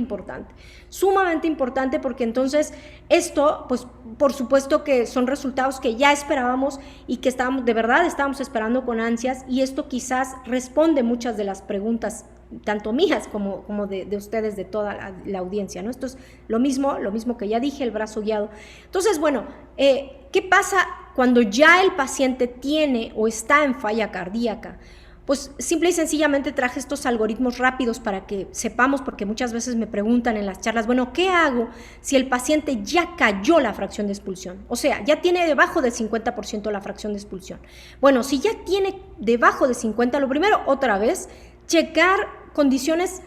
importante porque entonces esto, pues por supuesto que son resultados que ya esperábamos y que de verdad estábamos esperando con ansias, y esto quizás responde muchas de las preguntas, tanto mías como de ustedes, de toda la audiencia, ¿no? Esto es lo mismo que ya dije, el brazo guiado. Entonces, bueno, ¿qué pasa cuando ya el paciente tiene o está en falla cardíaca? Pues simple y sencillamente traje estos algoritmos rápidos para que sepamos, porque muchas veces me preguntan en las charlas, bueno, ¿qué hago si el paciente ya cayó la fracción de expulsión? O sea, ya tiene debajo del 50% la fracción de expulsión. Bueno, si ya tiene debajo de 50, lo primero, otra vez, checar condiciones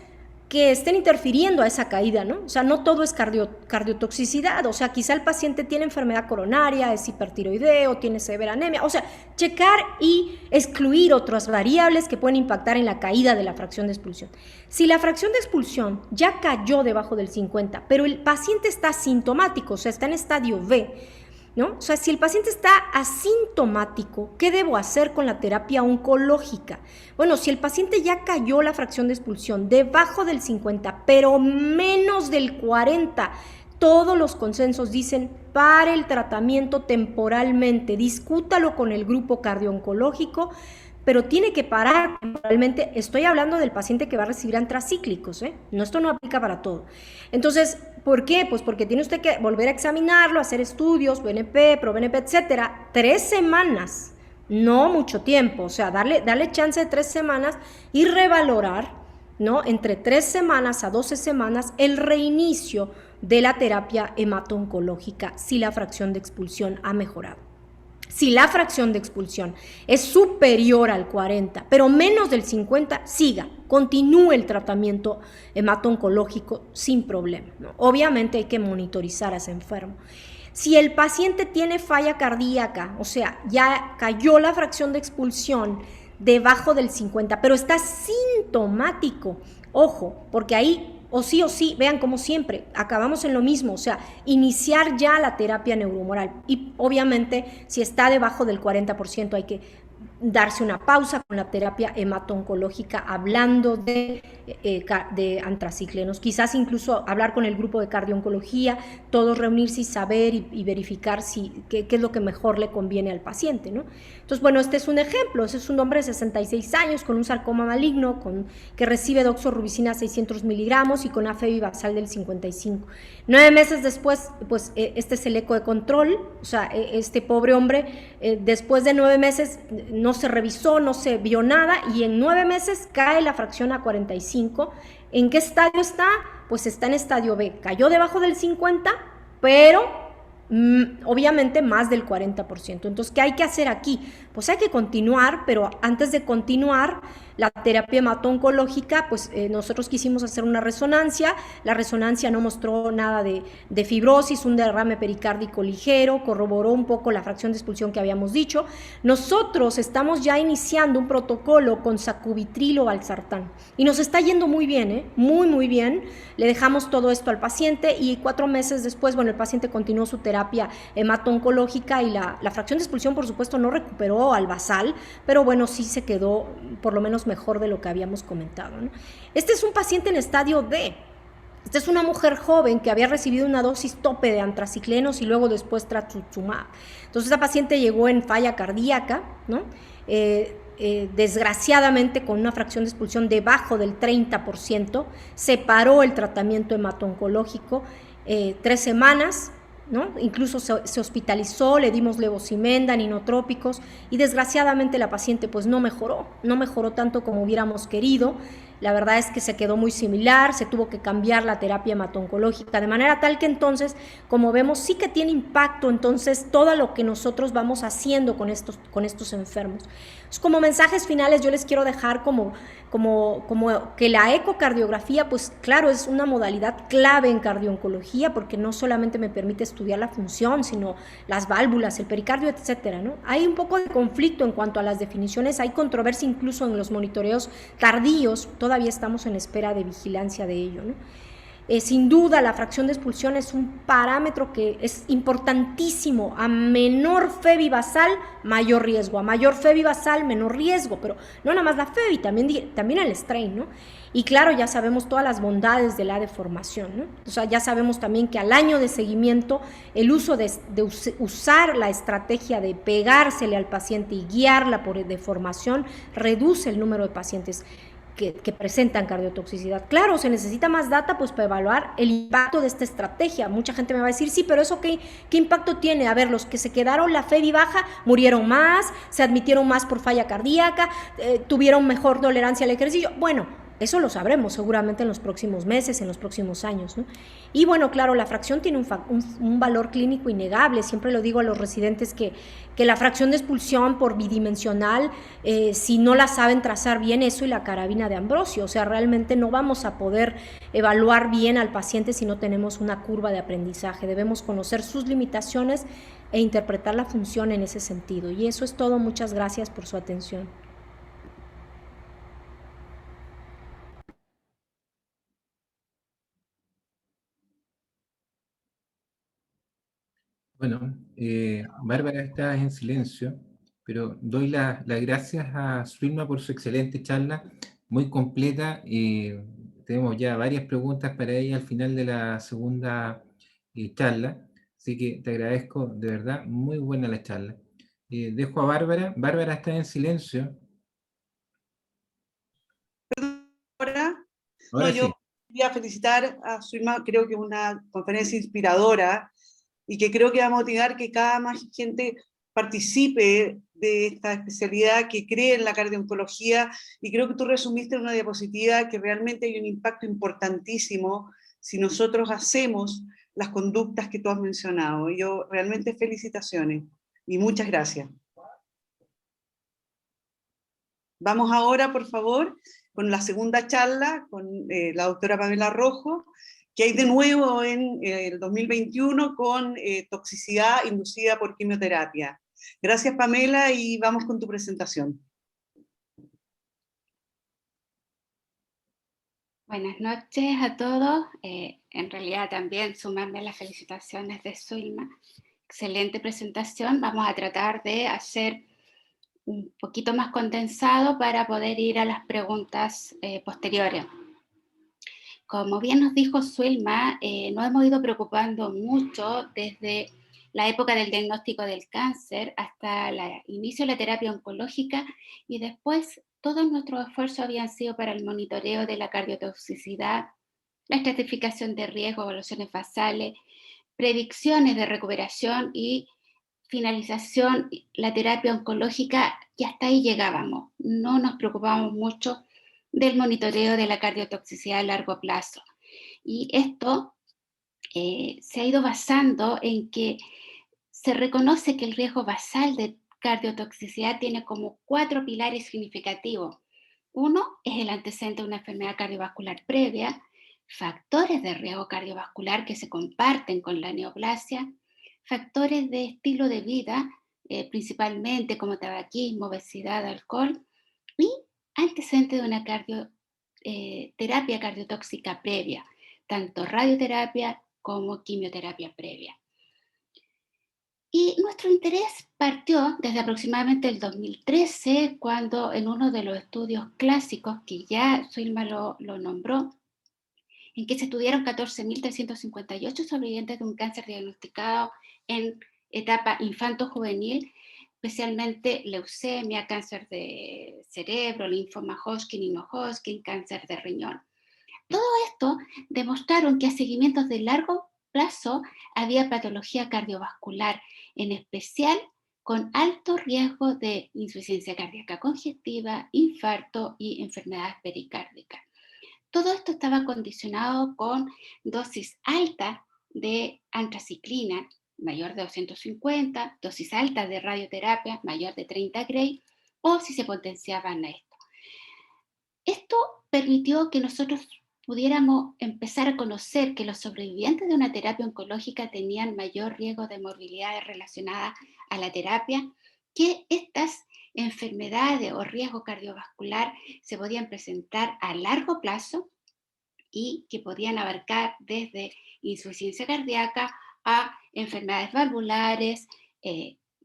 que estén interfiriendo a esa caída, ¿no? O sea, no todo es cardiotoxicidad, o sea, quizá el paciente tiene enfermedad coronaria, es hipertiroideo, tiene severa anemia, o sea, checar y excluir otras variables que pueden impactar en la caída de la fracción de expulsión. Si la fracción de expulsión ya cayó debajo del 50, pero el paciente está asintomático, o sea, está en estadio B, ¿no? O sea, si el paciente está asintomático, ¿qué debo hacer con la terapia oncológica? Bueno, si el paciente ya cayó la fracción de expulsión debajo del 50, pero menos del 40, todos los consensos dicen, pare el tratamiento temporalmente, discútalo con el grupo cardio-oncológico, pero tiene que parar temporalmente. Estoy hablando del paciente que va a recibir antracíclicos, ¿eh? No, esto no aplica para todo. Entonces, ¿por qué? Pues porque tiene usted que volver a examinarlo, hacer estudios, BNP, ProBNP, etcétera. 3 semanas, no mucho tiempo, o sea, darle chance de 3 semanas y revalorar, ¿no? Entre 3 semanas a 12 semanas el reinicio de la terapia hemato-oncológica si la fracción de expulsión ha mejorado. Si la fracción de expulsión es superior al 40, pero menos del 50, continúe el tratamiento hemato-oncológico sin problema, ¿no? Obviamente hay que monitorizar a ese enfermo. Si el paciente tiene falla cardíaca, o sea, ya cayó la fracción de expulsión debajo del 50, pero está sintomático, ojo, porque ahí o sí, vean como siempre, acabamos en lo mismo, o sea, iniciar ya la terapia neurohumoral. Y obviamente, si está debajo del 40%, hay que darse una pausa con la terapia hemato-oncológica, hablando de antraciclenos, quizás incluso hablar con el grupo de cardio-oncología, todos reunirse y saber y verificar qué es lo que mejor le conviene al paciente, ¿no? Entonces, bueno, este es un ejemplo, ese es un hombre de 66 años con un sarcoma maligno, que recibe doxorubicina 600 miligramos y con AFEBI basal del 55. 9 meses después, pues este es el eco de control, o sea, este pobre hombre, después de 9 meses, no se revisó, no se vio nada, y en 9 meses cae la fracción a 45. ¿En qué estadio está? Pues está en estadio B. Cayó debajo del 50, pero obviamente más del 40%. Entonces, ¿qué hay que hacer aquí? Pues hay que continuar, pero antes de continuar la terapia hemato-oncológica, pues nosotros quisimos hacer una resonancia. La resonancia no mostró nada de fibrosis, un derrame pericárdico ligero, corroboró un poco la fracción de expulsión que habíamos dicho. Nosotros estamos ya iniciando un protocolo con sacubitril o valsartán y nos está yendo muy bien, muy bien. Le dejamos todo esto al paciente y 4 meses después, bueno, el paciente continuó su terapia hemato-oncológica y la fracción de expulsión, por supuesto, no recuperó al basal, pero bueno, sí se quedó por lo menos mejor de lo que habíamos comentado, ¿no? Este es un paciente en estadio D. Esta es una mujer joven que había recibido una dosis tope de antraciclenos y luego después trastuzumab. Entonces, esta paciente llegó en falla cardíaca, ¿no? desgraciadamente con una fracción de expulsión debajo del 30%, se paró el tratamiento hemato-oncológico 3 semanas, ¿no? Incluso se hospitalizó, le dimos levosimendan, inotrópicos, y desgraciadamente la paciente pues no mejoró tanto como hubiéramos querido. La verdad es que se quedó muy similar, se tuvo que cambiar la terapia hemato-oncológica, de manera tal que entonces, como vemos, sí que tiene impacto entonces todo lo que nosotros vamos haciendo con estos enfermos. Entonces, como mensajes finales yo les quiero dejar como que la ecocardiografía, pues claro, es una modalidad clave en cardiooncología, porque no solamente me permite estudiar la función, sino las válvulas, el pericardio, etcétera, ¿no? Hay un poco de conflicto en cuanto a las definiciones, hay controversia incluso en los monitoreos tardíos, todavía estamos en espera de vigilancia de ello, ¿no? Sin duda, la fracción de expulsión es un parámetro que es importantísimo. A menor FEBI basal, mayor riesgo. A mayor FEBI basal, menor riesgo. Pero no nada más la FEBI, también el strain, ¿no? Y claro, ya sabemos todas las bondades de la deformación, ¿no? O sea, ya sabemos también que al año de seguimiento, el uso de usar la estrategia de pegársele al paciente y guiarla por deformación reduce el número de pacientes que presentan cardiotoxicidad. Claro, se necesita más data pues para evaluar el impacto de esta estrategia. Mucha gente me va a decir, sí, pero ¿eso qué impacto tiene? A ver, los que se quedaron la FEBI baja murieron más, se admitieron más por falla cardíaca, tuvieron mejor tolerancia al ejercicio. Bueno, eso lo sabremos seguramente en los próximos meses, en los próximos años, ¿no? Y bueno, claro, la fracción tiene un valor clínico innegable. Siempre lo digo a los residentes que la fracción de expulsión por bidimensional, si no la saben trazar bien, eso y la carabina de Ambrosio. O sea, realmente no vamos a poder evaluar bien al paciente si no tenemos una curva de aprendizaje. Debemos conocer sus limitaciones e interpretar la función en ese sentido. Y eso es todo. Muchas gracias por su atención. Bueno, Bárbara está en silencio, pero doy las gracias a Zulma por su excelente charla, muy completa. Tenemos ya varias preguntas para ella al final de la segunda charla, así que te agradezco, de verdad, muy buena la charla. Dejo a Bárbara. Bárbara está en silencio. Ahora, no, Ahora yo sí. quería felicitar a Zulma, creo que es una conferencia inspiradora y que creo que va a motivar que cada más gente participe de esta especialidad, que cree en la cardiooncología, y creo que tú resumiste en una diapositiva que realmente hay un impacto importantísimo si nosotros hacemos las conductas que tú has mencionado. Yo realmente felicitaciones y muchas gracias. Vamos ahora, por favor, con la segunda charla con la doctora Pamela Rojo, que hay de nuevo en el 2021 con toxicidad inducida por quimioterapia. Gracias, Pamela, y vamos con tu presentación. Buenas noches a todos. En realidad también sumarme a las felicitaciones de Zulma. Excelente presentación. Vamos a tratar de hacer un poquito más condensado para poder ir a las preguntas posteriores. Como bien nos dijo Zulma, nos hemos ido preocupando mucho desde la época del diagnóstico del cáncer hasta el inicio de la terapia oncológica, y después todos nuestros esfuerzos habían sido para el monitoreo de la cardiotoxicidad, la estratificación de riesgo, evaluaciones basales, predicciones de recuperación y finalización, la terapia oncológica, y hasta ahí llegábamos. No nos preocupábamos mucho del monitoreo de la cardiotoxicidad a largo plazo. Y esto se ha ido basando en que se reconoce que el riesgo basal de cardiotoxicidad tiene como 4 pilares significativos. Uno es el antecedente de una enfermedad cardiovascular previa, factores de riesgo cardiovascular que se comparten con la neoplasia, factores de estilo de vida, principalmente como tabaquismo, obesidad, alcohol, y antecedente de una terapia cardiotóxica previa, tanto radioterapia como quimioterapia previa. Y nuestro interés partió desde aproximadamente el 2013, cuando en uno de los estudios clásicos, que ya Zulma lo nombró, en que se estudiaron 14.358 sobrevivientes de un cáncer diagnosticado en etapa infanto-juvenil, especialmente leucemia, cáncer de cerebro, linfoma Hodgkin y no Hodgkin, cáncer de riñón. Todo esto demostraron que a seguimientos de largo plazo había patología cardiovascular, en especial con alto riesgo de insuficiencia cardíaca congestiva, infarto y enfermedades pericárdicas. Todo esto estaba condicionado con dosis alta de antraciclina, mayor de 250, dosis alta de radioterapia, mayor de 30 Gray, o si se potenciaban a esto. Esto permitió que nosotros pudiéramos empezar a conocer que los sobrevivientes de una terapia oncológica tenían mayor riesgo de morbilidades relacionadas a la terapia, que estas enfermedades o riesgo cardiovascular se podían presentar a largo plazo y que podían abarcar desde insuficiencia cardíaca a enfermedades valvulares,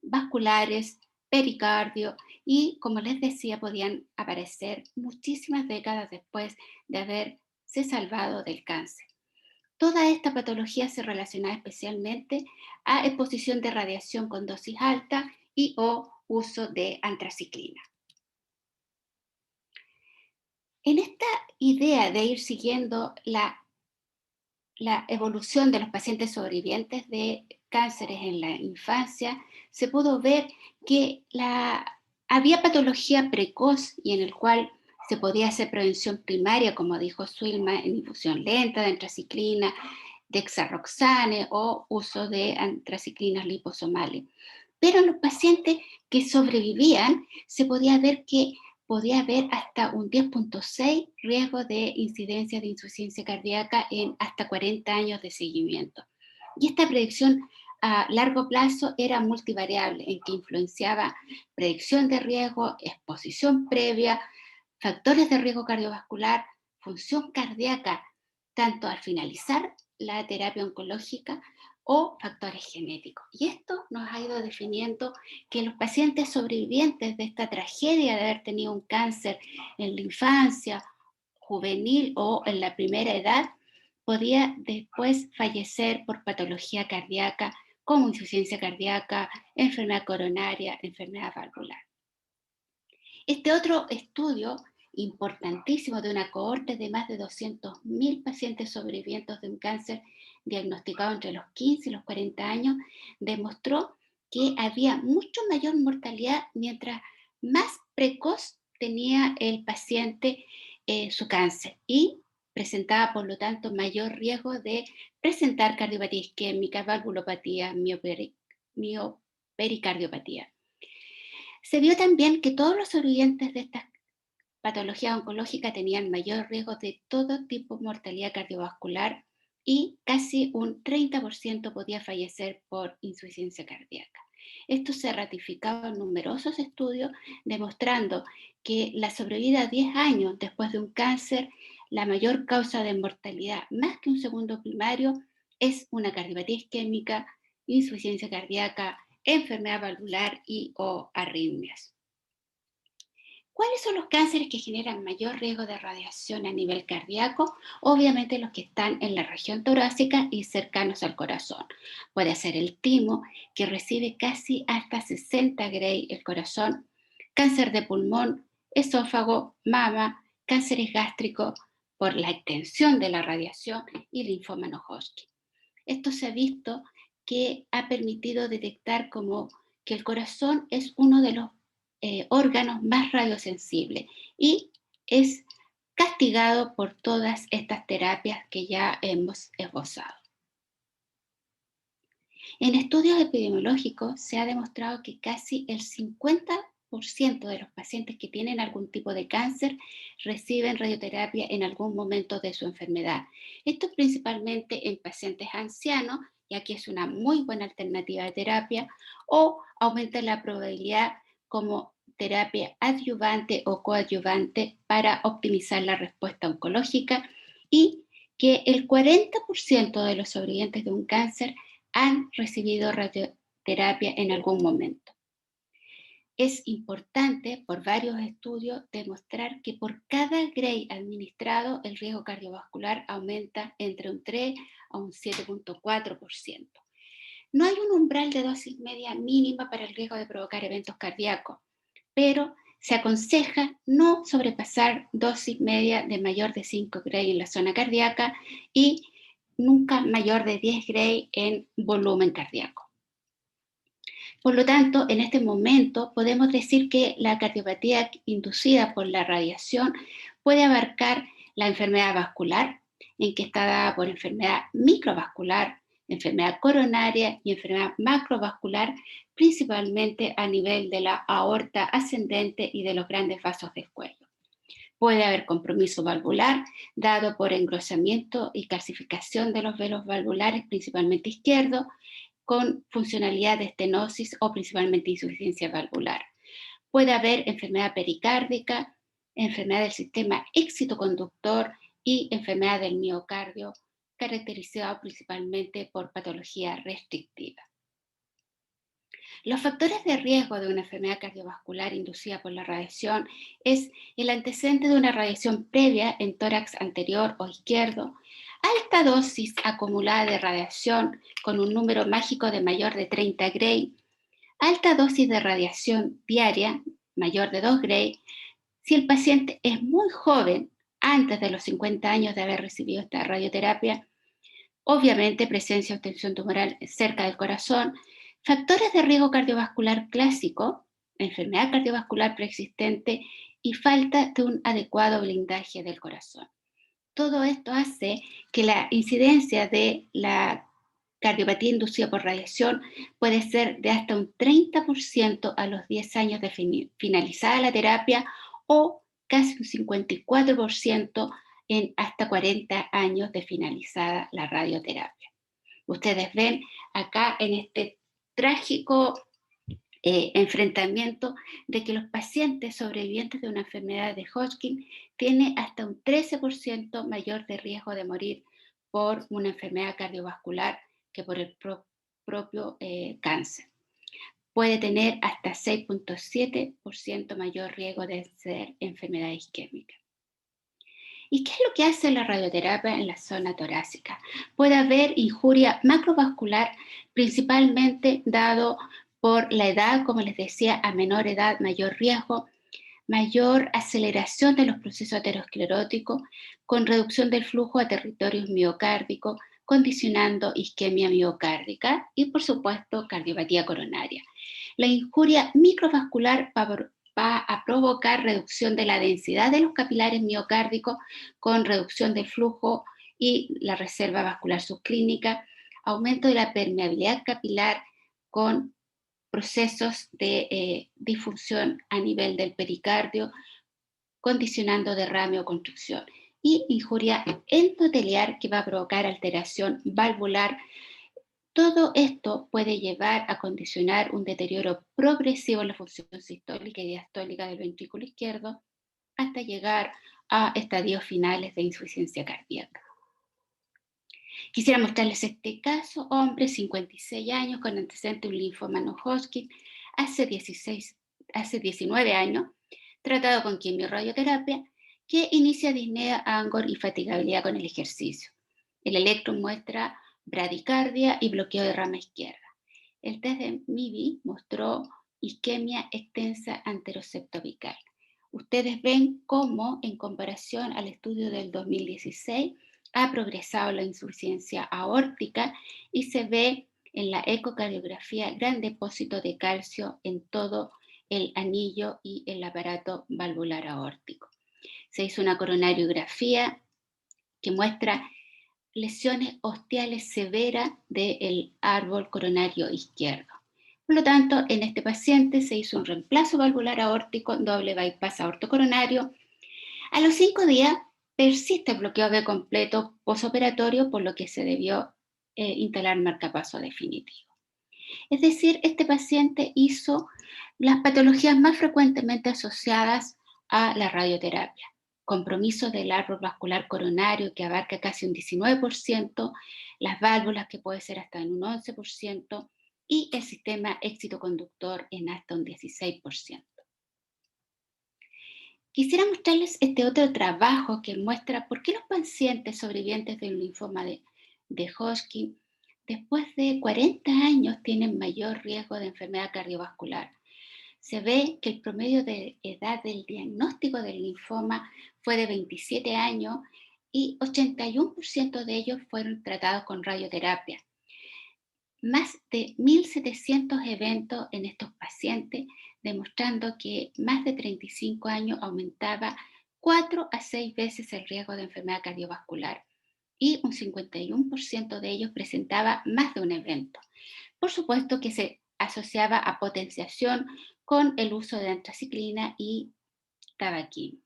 vasculares, pericardio, y como les decía, podían aparecer muchísimas décadas después de haberse salvado del cáncer. Toda esta patología se relaciona especialmente a exposición de radiación con dosis alta y o uso de antraciclina. En esta idea de ir siguiendo la evolución de los pacientes sobrevivientes de cánceres en la infancia, se pudo ver que había patología precoz y en el cual se podía hacer prevención primaria, como dijo Suilma, en infusión lenta de antraciclina, dexarroxane o uso de antraciclinas liposomales. Pero en los pacientes que sobrevivían se podía ver que podía haber hasta un 10.6 riesgo de incidencia de insuficiencia cardíaca en hasta 40 años de seguimiento. Y esta predicción a largo plazo era multivariable, en que influenciaba predicción de riesgo, exposición previa, factores de riesgo cardiovascular, función cardíaca, tanto al finalizar la terapia oncológica o factores genéticos. Y esto nos ha ido definiendo que los pacientes sobrevivientes de esta tragedia de haber tenido un cáncer en la infancia, juvenil o en la primera edad, podía después fallecer por patología cardíaca como insuficiencia cardíaca, enfermedad coronaria, enfermedad valvular. Este otro estudio importantísimo de una cohorte de más de 200.000 pacientes sobrevivientes de un cáncer diagnosticado entre los 15 y los 40 años, demostró que había mucho mayor mortalidad mientras más precoz tenía el paciente su cáncer y presentaba, por lo tanto, mayor riesgo de presentar cardiopatía isquémica, valvulopatía, miopericardiopatía. Se vio también que todos los sobrevivientes de estas patologías oncológicas tenían mayor riesgo de todo tipo de mortalidad cardiovascular y casi un 30% podía fallecer por insuficiencia cardíaca. Esto se ratificaba en numerosos estudios demostrando que la sobrevida a 10 años después de un cáncer, la mayor causa de mortalidad, más que un segundo primario, es una cardiopatía isquémica, insuficiencia cardíaca, enfermedad valvular y o arritmias. ¿Cuáles son los cánceres que generan mayor riesgo de radiación a nivel cardíaco? Obviamente los que están en la región torácica y cercanos al corazón. Puede ser el timo, que recibe casi hasta 60 Gray el corazón, cáncer de pulmón, esófago, mama, cánceres gástricos por la extensión de la radiación y linfoma no Hodgkin. Esto se ha visto que ha permitido detectar como que el corazón es uno de los órganos más radiosensibles y es castigado por todas estas terapias que ya hemos esbozado. En estudios epidemiológicos se ha demostrado que casi el 50% de los pacientes que tienen algún tipo de cáncer reciben radioterapia en algún momento de su enfermedad. Esto principalmente en pacientes ancianos, ya que es una muy buena alternativa de terapia, o aumenta la probabilidad como terapia adyuvante o coadyuvante para optimizar la respuesta oncológica, y que el 40% de los sobrevivientes de un cáncer han recibido radioterapia en algún momento. Es importante, por varios estudios, demostrar que por cada Gray administrado, el riesgo cardiovascular aumenta entre un 3 a un 7.4%. No hay un umbral de dosis media mínima para el riesgo de provocar eventos cardíacos, pero se aconseja no sobrepasar dosis media de mayor de 5 Gray en la zona cardíaca y nunca mayor de 10 Gray en volumen cardíaco. Por lo tanto, en este momento podemos decir que la cardiopatía inducida por la radiación puede abarcar la enfermedad vascular, en que está dada por enfermedad microvascular, enfermedad coronaria y enfermedad macrovascular, principalmente a nivel de la aorta ascendente y de los grandes vasos del cuello. Puede haber compromiso valvular dado por engrosamiento y calcificación de los velos valvulares, principalmente izquierdo, con funcionalidad de estenosis o principalmente insuficiencia valvular. Puede haber enfermedad pericárdica, enfermedad del sistema excitoconductor y enfermedad del miocardio, caracterizado principalmente por patología restrictiva. Los factores de riesgo de una enfermedad cardiovascular inducida por la radiación es el antecedente de una radiación previa en tórax anterior o izquierdo, alta dosis acumulada de radiación con un número mágico de mayor de 30 Gray, alta dosis de radiación diaria mayor de 2 Gray, si el paciente es muy joven, antes de los 50 años de haber recibido esta radioterapia, obviamente presencia de obstrucción tumoral cerca del corazón, factores de riesgo cardiovascular clásico, enfermedad cardiovascular preexistente y falta de un adecuado blindaje del corazón. Todo esto hace que la incidencia de la cardiopatía inducida por radiación puede ser de hasta un 30% a los 10 años de finalizada la terapia o casi un 54% en hasta 40 años de finalizada la radioterapia. Ustedes ven acá en este trágico enfrentamiento de que los pacientes sobrevivientes de una enfermedad de Hodgkin tienen hasta un 13% mayor de riesgo de morir por una enfermedad cardiovascular que por el propio cáncer. Puede tener hasta 6.7% mayor riesgo de ser enfermedad isquémica. ¿Y qué es lo que hace la radioterapia en la zona torácica? Puede haber injuria macrovascular, principalmente dado por la edad, como les decía, a menor edad, mayor riesgo, mayor aceleración de los procesos ateroscleróticos, con reducción del flujo a territorios miocárdicos, condicionando isquemia miocárdica y, por supuesto, cardiopatía coronaria. La injuria microvascular va a provocar reducción de la densidad de los capilares miocárdicos con reducción del flujo y la reserva vascular subclínica, aumento de la permeabilidad capilar con procesos de disfunción a nivel del pericardio, condicionando derrame o constricción, y injuria endoteliar que va a provocar alteración valvular. Todo esto puede llevar a condicionar un deterioro progresivo en la función sistólica y diastólica del ventrículo izquierdo hasta llegar a estadios finales de insuficiencia cardíaca. Quisiera mostrarles este caso, hombre, 56 años, con antecedente de un linfoma no Hodgkin, hace 19 años, tratado con quimio-radioterapia, que inicia disnea, angor y fatigabilidad con el ejercicio. El electro muestra bradicardia y bloqueo de rama izquierda. El test de MIBI mostró isquemia extensa anteroseptoapical. Ustedes ven cómo, en comparación al estudio del 2016, ha progresado la insuficiencia aórtica y se ve en la ecocardiografía gran depósito de calcio en todo el anillo y el aparato valvular aórtico. Se hizo una coronariografía que muestra lesiones ostiales severas del árbol coronario izquierdo. Por lo tanto, en este paciente se hizo un reemplazo valvular aórtico, doble bypass aortocoronario. A los 5 días persiste el bloqueo B completo posoperatorio, por lo que se debió instalar marcapaso definitivo. Es decir, este paciente hizo las patologías más frecuentemente asociadas a la radioterapia. Compromiso del árbol vascular coronario que abarca casi un 19%, las válvulas que puede ser hasta en un 11% y el sistema excitoconductor en hasta un 16%. Quisiera mostrarles este otro trabajo que muestra por qué los pacientes sobrevivientes de un linfoma de Hodgkin después de 40 años tienen mayor riesgo de enfermedad cardiovascular. Se ve que el promedio de edad del diagnóstico del linfoma fue de 27 años y 81% de ellos fueron tratados con radioterapia. Más de 1.700 eventos en estos pacientes, demostrando que más de 35 años aumentaba 4 a 6 veces el riesgo de enfermedad cardiovascular y un 51% de ellos presentaba más de un evento. Por supuesto que se asociaba a potenciación con el uso de antraciclina y tabaquismo.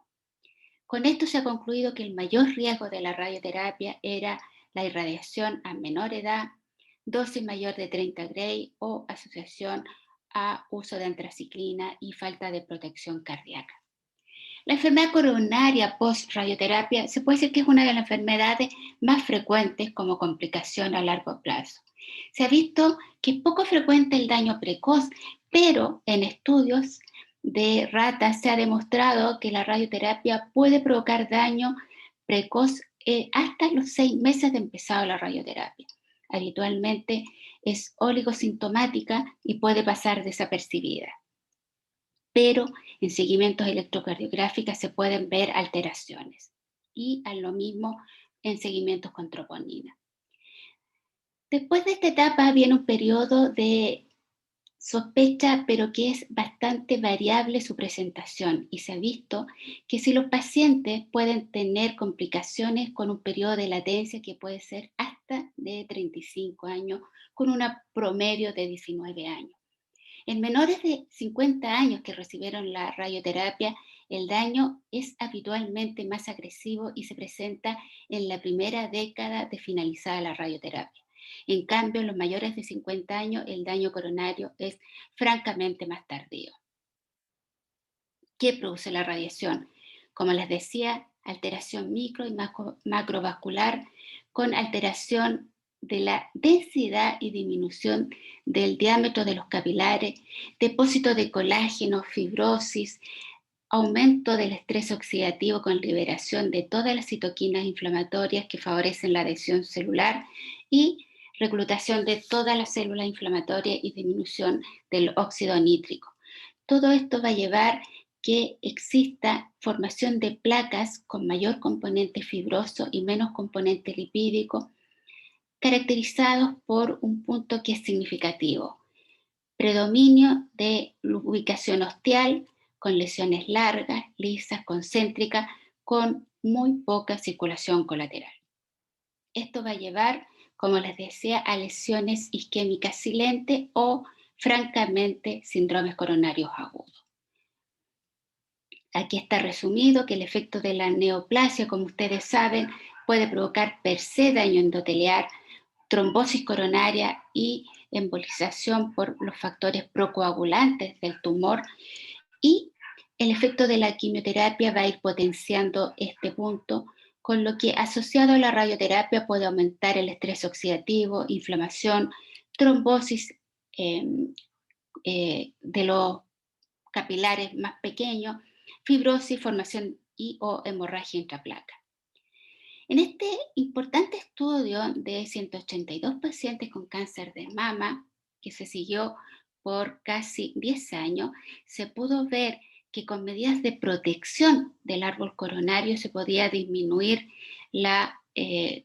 Con esto se ha concluido que el mayor riesgo de la radioterapia era la irradiación a menor edad, dosis mayor de 30 Gray o asociación a uso de antraciclina y falta de protección cardíaca. La enfermedad coronaria post-radioterapia se puede decir que es una de las enfermedades más frecuentes como complicación a largo plazo. Se ha visto que es poco frecuente el daño precoz, pero en estudios de ratas se ha demostrado que la radioterapia puede provocar daño precoz hasta los 6 meses de empezado la radioterapia. Habitualmente es oligosintomática y puede pasar desapercibida. Pero en seguimientos electrocardiográficos se pueden ver alteraciones y a lo mismo en seguimientos con troponina. Después de esta etapa viene un periodo de sospecha, pero que es bastante variable su presentación y se ha visto que si los pacientes pueden tener complicaciones con un periodo de latencia que puede ser hasta de 35 años con un promedio de 19 años. En menores de 50 años que recibieron la radioterapia, el daño es habitualmente más agresivo y se presenta en la primera década de finalizada la radioterapia. En cambio, en los mayores de 50 años, el daño coronario es francamente más tardío. ¿Qué produce la radiación? Como les decía, alteración micro y macrovascular con alteración de la densidad y disminución del diámetro de los capilares, depósito de colágeno, fibrosis, aumento del estrés oxidativo con liberación de todas las citoquinas inflamatorias que favorecen la adhesión celular y reclutación de todas las células inflamatorias y disminución del óxido nítrico. Todo esto va a llevar que exista formación de placas con mayor componente fibroso y menos componente lipídico, caracterizados por un punto que es significativo: predominio de ubicación ostial, con lesiones largas, lisas, concéntricas, con muy poca circulación colateral. Esto va a llevar, como les decía, a lesiones isquémicas silentes o, francamente, síndromes coronarios agudos. Aquí está resumido que el efecto de la neoplasia, como ustedes saben, puede provocar per se daño endotelial, trombosis coronaria y embolización por los factores procoagulantes del tumor, y el efecto de la quimioterapia va a ir potenciando este punto, con lo que asociado a la radioterapia puede aumentar el estrés oxidativo, inflamación, trombosis de los capilares más pequeños, fibrosis, formación y o hemorragia intraplaca. En este importante estudio de 182 pacientes con cáncer de mama, que se siguió por casi 10 años, se pudo ver que con medidas de protección del árbol coronario se podía disminuir la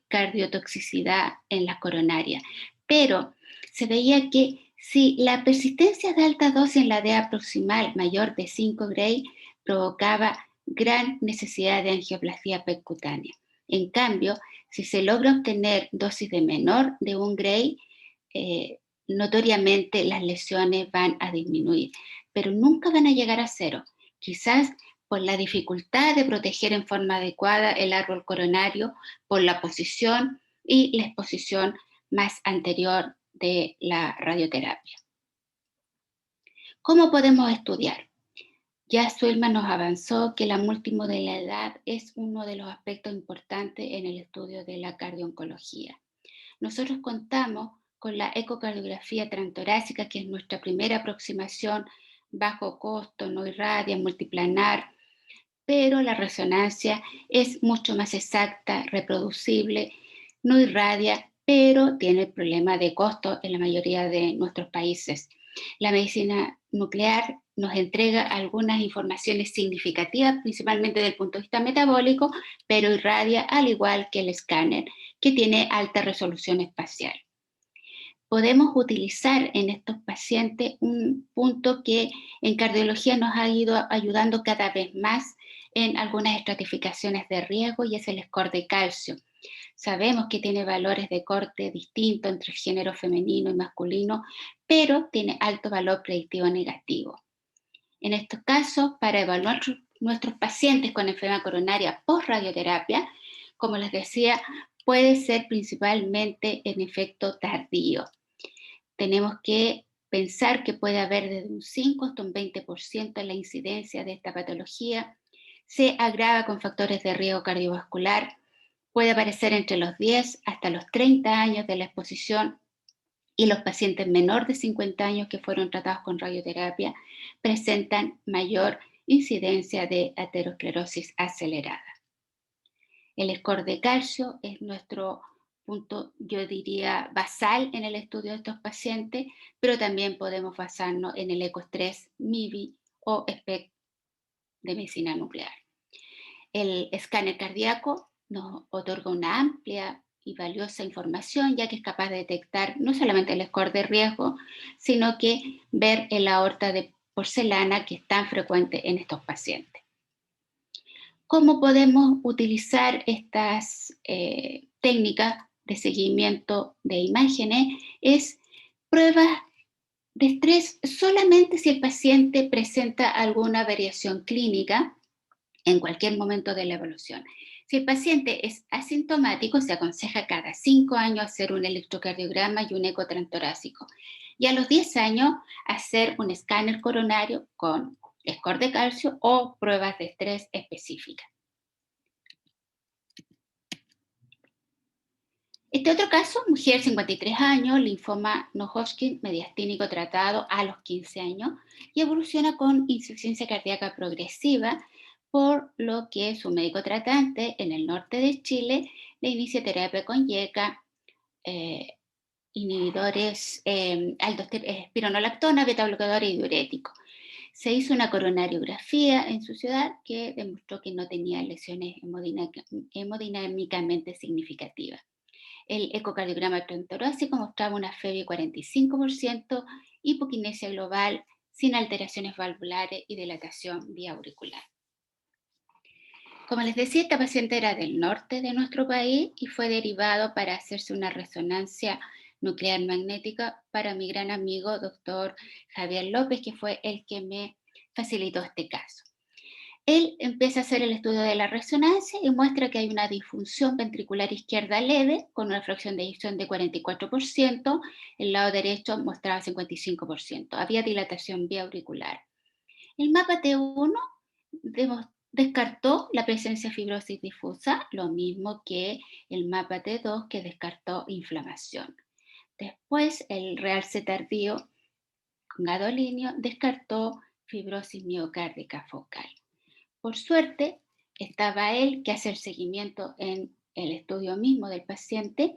cardiotoxicidad en la coronaria. Pero se veía que si la persistencia de alta dosis en la DEA proximal mayor de 5 Gray provocaba gran necesidad de angioplastia percutánea. En cambio, si se logra obtener dosis de menor de 1 Gray, notoriamente las lesiones van a disminuir, pero nunca van a llegar a cero. Quizás por la dificultad de proteger en forma adecuada el árbol coronario, por la posición y la exposición más anterior de la radioterapia. ¿Cómo podemos estudiar? Ya Suilman nos avanzó que la multimodalidad es uno de los aspectos importantes en el estudio de la cardiooncología. Nosotros contamos con la ecocardiografía transtorácica, que es nuestra primera aproximación, bajo costo, no irradia, multiplanar, pero la resonancia es mucho más exacta, reproducible, no irradia pero tiene el problema de costo en la mayoría de nuestros países. La medicina nuclear nos entrega algunas informaciones significativas, principalmente desde el punto de vista metabólico, pero irradia al igual que el escáner, que tiene alta resolución espacial. Podemos utilizar en estos pacientes un punto que en cardiología nos ha ido ayudando cada vez más en algunas estratificaciones de riesgo, y es el score de calcio. Sabemos que tiene valores de corte distinto entre el género femenino y masculino, pero tiene alto valor predictivo negativo. En estos casos, para evaluar nuestros pacientes con enfermedad coronaria post-radioterapia, como les decía, puede ser principalmente en efecto tardío. Tenemos que pensar que puede haber desde un 5 hasta un 20% en la incidencia de esta patología. Se agrava con factores de riesgo cardiovascular. Puede aparecer entre los 10 hasta los 30 años de la exposición, y los pacientes menores de 50 años que fueron tratados con radioterapia presentan mayor incidencia de aterosclerosis acelerada. El score de calcio es nuestro punto, yo diría, basal en el estudio de estos pacientes, pero también podemos basarnos en el ecoestrés, MIBI o SPECT de medicina nuclear. El escáner cardíaco nos otorga una amplia y valiosa información, ya que es capaz de detectar no solamente el score de riesgo, sino que ver el aorta de porcelana, que es tan frecuente en estos pacientes. ¿Cómo podemos utilizar estas técnicas de seguimiento de imágenes? Es pruebas de estrés solamente si el paciente presenta alguna variación clínica en cualquier momento de la evolución. Si el paciente es asintomático, se aconseja cada 5 años hacer un electrocardiograma y un eco transtorácico. Y a los 10 años hacer un escáner coronario con score de calcio o pruebas de estrés específicas. Este otro caso, mujer 53 años, linfoma no-Hodgkin mediastínico tratado a los 15 años y evoluciona con insuficiencia cardíaca progresiva, por lo que su médico tratante en el norte de Chile le inicia terapia con YECA, inhibidores, espironolactona, beta-bloqueadores y diuréticos. Se hizo una coronariografía en su ciudad que demostró que no tenía lesiones hemodinámicamente significativas. El ecocardiograma transtorácico mostraba una FEBI 45%, hipoquinesia global, sin alteraciones valvulares y dilatación vía auricular. Como les decía, esta paciente era del norte de nuestro país y fue derivado para hacerse una resonancia nuclear magnética para mi gran amigo, doctor Javier López, que fue el que me facilitó este caso. Él empieza a hacer el estudio de la resonancia y muestra que hay una disfunción ventricular izquierda leve con una fracción de eyección de 44%, el lado derecho mostraba 55%, había dilatación vía auricular. El mapa T1 descartó la presencia de fibrosis difusa, lo mismo que el mapa T2 que descartó inflamación. Después el realce tardío con gadolinio descartó fibrosis miocárdica focal. Por suerte, estaba él que hacer seguimiento en el estudio mismo del paciente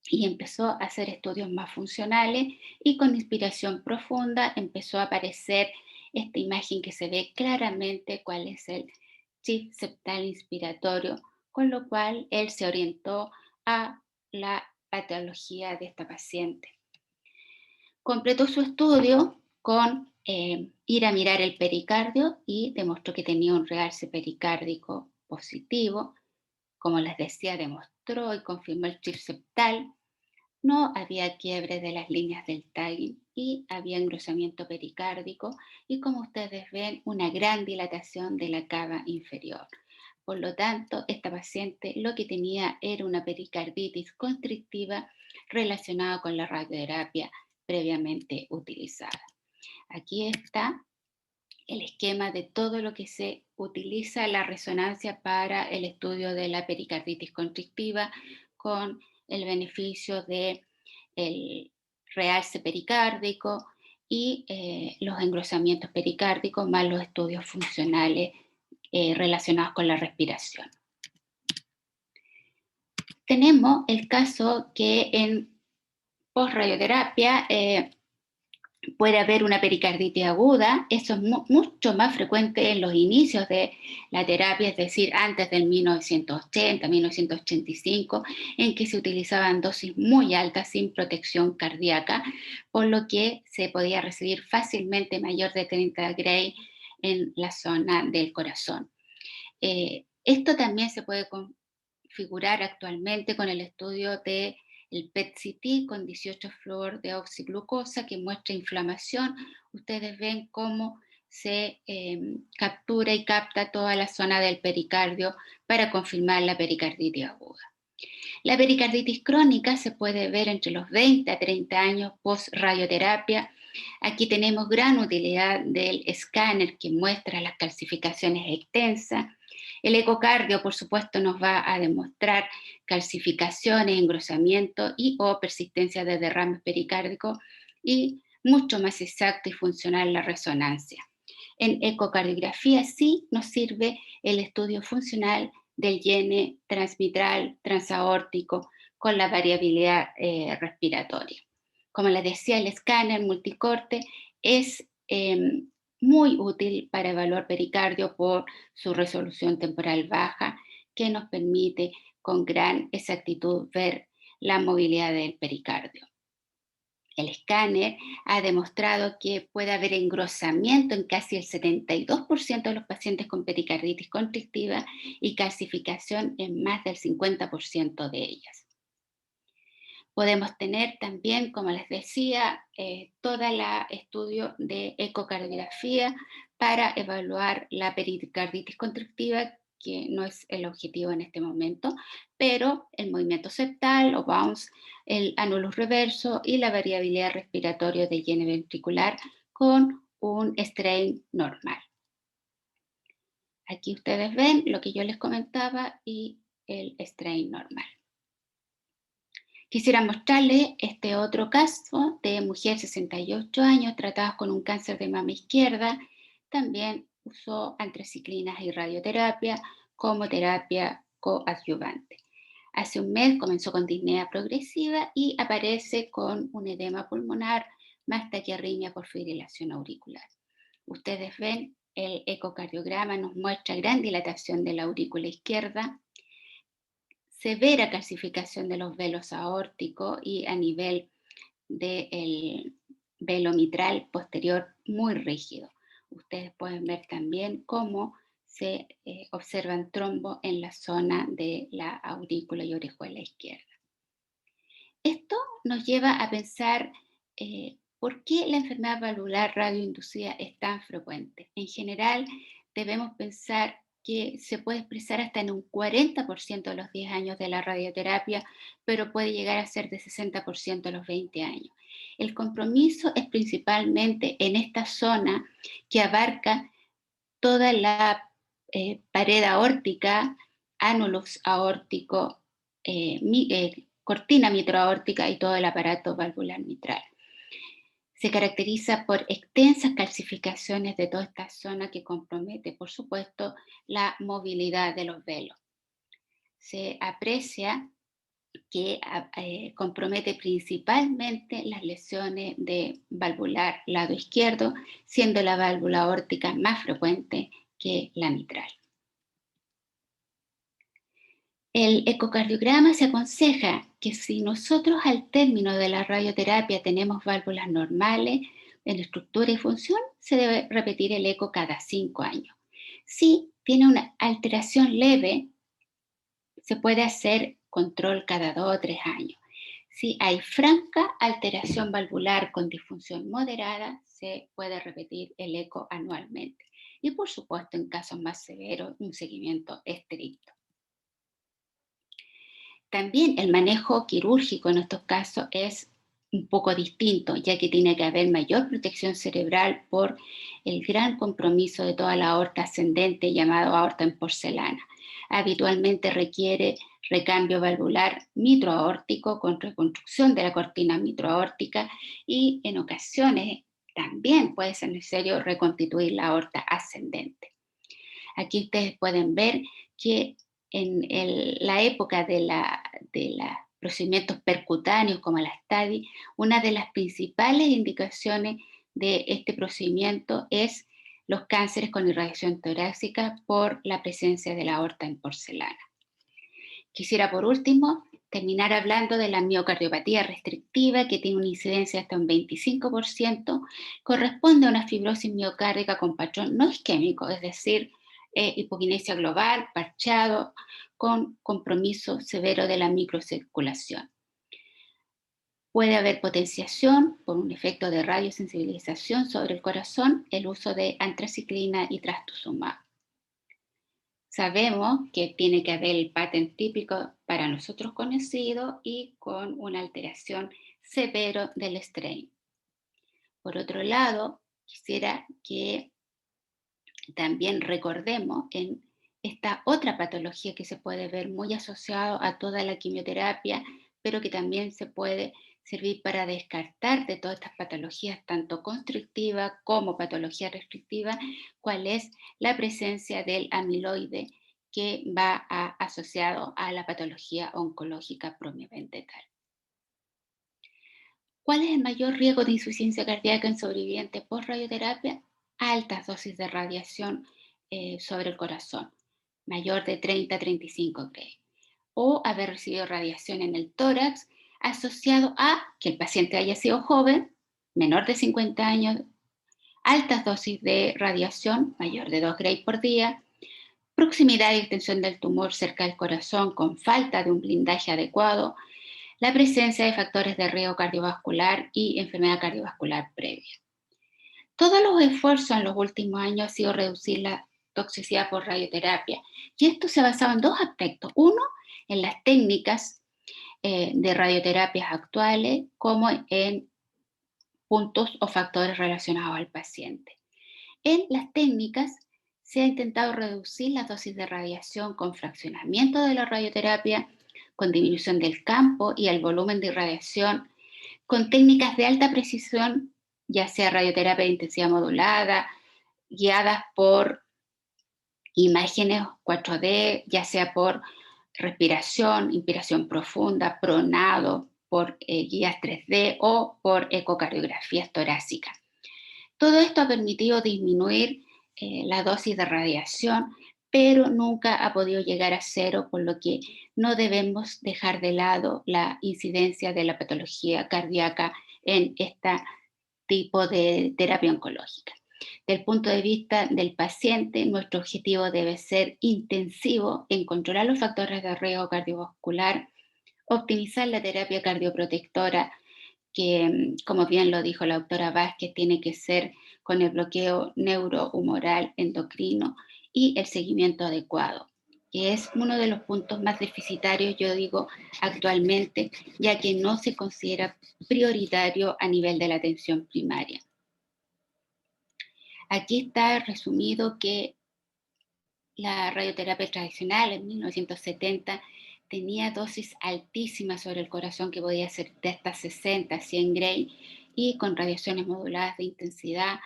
y empezó a hacer estudios más funcionales y con inspiración profunda empezó a aparecer esta imagen que se ve claramente cuál es el chip septal inspiratorio, con lo cual él se orientó a la patología de esta paciente. Completó su estudio con ir a mirar el pericardio y demostró que tenía un realce pericárdico positivo. Como les decía, demostró y confirmó el chip septal. No había quiebre de las líneas del tagging y había engrosamiento pericárdico y, como ustedes ven, una gran dilatación de la cava inferior. Por lo tanto, esta paciente lo que tenía era una pericarditis constrictiva relacionada con la radioterapia previamente utilizada. Aquí está el esquema de todo lo que se utiliza la resonancia para el estudio de la pericarditis constrictiva, con el beneficio del realce pericárdico y los engrosamientos pericárdicos, más los estudios funcionales relacionados con la respiración. tenemos el caso que en post-radioterapia puede haber una pericarditis aguda. Eso es mucho más frecuente en los inicios de la terapia, es decir, antes del 1980, 1985, en que se utilizaban dosis muy altas sin protección cardíaca, por lo que se podía recibir fácilmente mayor de 30 Gray en la zona del corazón. Esto también se puede configurar actualmente con el estudio de el PET-CT con 18 fluorodeoxiglucosa que muestra inflamación. Ustedes ven cómo se captura y capta toda la zona del pericardio para confirmar la pericarditis aguda. La pericarditis crónica se puede ver entre los 20 a 30 años post-radioterapia. Aquí tenemos gran utilidad del escáner que muestra las calcificaciones extensas. El ecocardio, por supuesto, nos va a demostrar calcificaciones, engrosamiento y o persistencia de derrames pericárdicos, y mucho más exacto y funcional la resonancia. En ecocardiografía sí nos sirve el estudio funcional del llene transmitral, transaórtico, con la variabilidad respiratoria. Como les decía, el escáner multicorte es muy útil para evaluar pericardio por su resolución temporal baja, que nos permite con gran exactitud ver la movilidad del pericardio. El escáner ha demostrado que puede haber engrosamiento en casi el 72% de los pacientes con pericarditis constrictiva y calcificación en más del 50% de ellas. Podemos tener también, como les decía, todo el estudio de ecocardiografía para evaluar la pericarditis constrictiva, que no es el objetivo en este momento, pero el movimiento septal o bounce, el annulus reverso y la variabilidad respiratoria del llene ventricular con un strain normal. Aquí ustedes ven lo que yo les comentaba y el strain normal. Quisiera mostrarles este otro caso de mujer de 68 años tratada con un cáncer de mama izquierda. También usó antraciclinas y radioterapia como terapia coadyuvante. Hace un mes comenzó con disnea progresiva y aparece con un edema pulmonar más taquiarritmia por fibrilación auricular. Ustedes ven, el ecocardiograma nos muestra gran dilatación de la aurícula izquierda, severa calcificación de los velos aórticos y a nivel del velo mitral posterior muy rígido. Ustedes pueden ver también cómo se observan trombos en la zona de la aurícula y orejuela izquierda. Esto nos lleva a pensar por qué la enfermedad valvular radioinducida es tan frecuente. En general, debemos pensar que se puede expresar hasta en un 40% de los 10 años de la radioterapia, pero puede llegar a ser de 60% a los 20 años. El compromiso es principalmente en esta zona que abarca toda la pared aórtica, annulus aórtico, cortina mitroaórtica y todo el aparato valvular mitral. Se caracteriza por extensas calcificaciones de toda esta zona que compromete, por supuesto, la movilidad de los velos. Se aprecia que compromete principalmente las lesiones de valvular lado izquierdo, siendo la válvula aórtica más frecuente que la mitral. El ecocardiograma se aconseja que si nosotros al término de la radioterapia tenemos válvulas normales en estructura y función, se debe repetir el eco cada 5 años. Si tiene una alteración leve, se puede hacer control cada 2 o 3 años. Si hay franca alteración valvular con disfunción moderada, se puede repetir el eco anualmente. Y por supuesto, en casos más severos, un seguimiento estricto. También el manejo quirúrgico en estos casos es un poco distinto, ya que tiene que haber mayor protección cerebral por el gran compromiso de toda la aorta ascendente llamado aorta en porcelana. Habitualmente requiere recambio valvular mitroaórtico con reconstrucción de la cortina mitroaórtica y en ocasiones también puede ser necesario reconstituir la aorta ascendente. Aquí ustedes pueden ver que en la época de de los procedimientos percutáneos como la STADI, una de las principales indicaciones de este procedimiento es los cánceres con irradiación torácica por la presencia de la aorta en porcelana. Quisiera por último terminar hablando de la miocardiopatía restrictiva, que tiene una incidencia hasta un 25%, corresponde a una fibrosis miocárdica con patrón no isquémico, es decir, hipoquinesia global, parchado, con compromiso severo de la microcirculación. Puede haber potenciación por un efecto de radiosensibilización sobre el corazón, el uso de antraciclina y trastuzumab. Sabemos que tiene que haber el pattern típico para nosotros conocido y con una alteración severa del strain. Por otro lado, quisiera que también recordemos en esta otra patología que se puede ver muy asociado a toda la quimioterapia, pero que también se puede servir para descartar de todas estas patologías, tanto constrictiva como patología restrictiva, cuál es la presencia del amiloide que va asociado a la patología oncológica propiamente tal. ¿Cuál es el mayor riesgo de insuficiencia cardíaca en sobrevivientes por radioterapia? Altas dosis de radiación sobre el corazón, mayor de 30 a 35 Gray, o haber recibido radiación en el tórax asociado a que el paciente haya sido joven, menor de 50 años, altas dosis de radiación, mayor de 2 Gray por día, proximidad y extensión del tumor cerca del corazón con falta de un blindaje adecuado, la presencia de factores de riesgo cardiovascular y enfermedad cardiovascular previa. Todos los esfuerzos en los últimos años han sido reducir la toxicidad por radioterapia, y esto se ha basado en dos aspectos. Uno, en las técnicas de radioterapias actuales, como en puntos o factores relacionados al paciente. En las técnicas se ha intentado reducir las dosis de radiación con fraccionamiento de la radioterapia, con disminución del campo y el volumen de irradiación, con técnicas de alta precisión, ya sea radioterapia de intensidad modulada, guiadas por imágenes 4D, ya sea por respiración, inspiración profunda, pronado, por guías 3D o por ecocardiografías torácicas. Todo esto ha permitido disminuir la dosis de radiación, pero nunca ha podido llegar a cero, por lo que no debemos dejar de lado la incidencia de la patología cardíaca en este tipo de terapia oncológica. Desde el punto de vista del paciente, nuestro objetivo debe ser intensivo en controlar los factores de riesgo cardiovascular, optimizar la terapia cardioprotectora, que, como bien lo dijo la doctora Vázquez, tiene que ser con el bloqueo neurohumoral endocrino y el seguimiento adecuado, que es uno de los puntos más deficitarios, yo digo, actualmente, ya que no se considera prioritario a nivel de la atención primaria. Aquí está resumido que la radioterapia tradicional en 1970 tenía dosis altísimas sobre el corazón que podía ser de hasta 60, 100 Gray, y con radiaciones moduladas de intensidad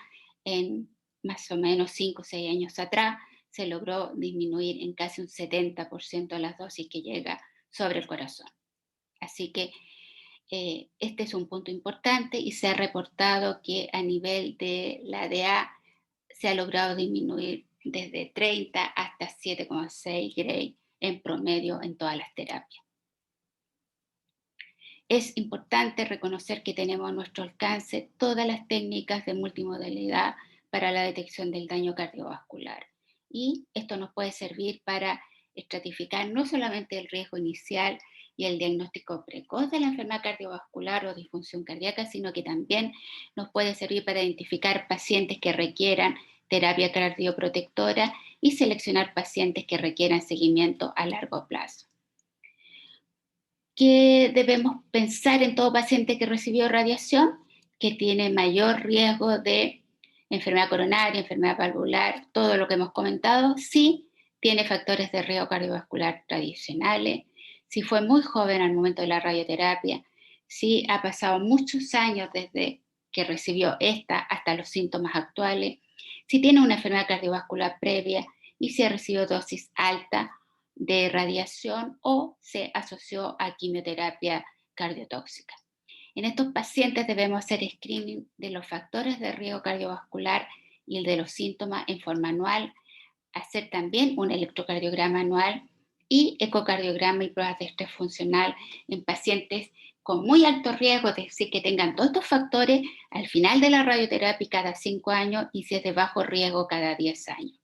en más o menos 5 o 6 años atrás se logró disminuir en casi un 70% las dosis que llega sobre el corazón. Así que este es un punto importante y se ha reportado que a nivel de la ADA se ha logrado disminuir desde 30 hasta 7,6 Gray en promedio en todas las terapias. Es importante reconocer que tenemos a nuestro alcance todas las técnicas de multimodalidad para la detección del daño cardiovascular, y esto nos puede servir para estratificar no solamente el riesgo inicial y el diagnóstico precoz de la enfermedad cardiovascular o disfunción cardíaca, sino que también nos puede servir para identificar pacientes que requieran terapia cardioprotectora y seleccionar pacientes que requieran seguimiento a largo plazo. ¿Qué debemos pensar en todo paciente que recibió radiación? Que tiene mayor riesgo de enfermedad coronaria, enfermedad valvular, todo lo que hemos comentado. Sí, tiene factores de riesgo cardiovascular tradicionales. Si fue muy joven al momento de la radioterapia, si ha pasado muchos años desde que recibió esta hasta los síntomas actuales, si tiene una enfermedad cardiovascular previa y si ha recibido dosis alta de radiación o se asoció a quimioterapia cardiotóxica. En estos pacientes debemos hacer screening de los factores de riesgo cardiovascular y el de los síntomas en forma anual, hacer también un electrocardiograma anual y ecocardiograma y pruebas de estrés funcional en pacientes con muy alto riesgo, es decir, que tengan todos estos factores al final de la radioterapia cada 5 años y si es de bajo riesgo cada 10 años.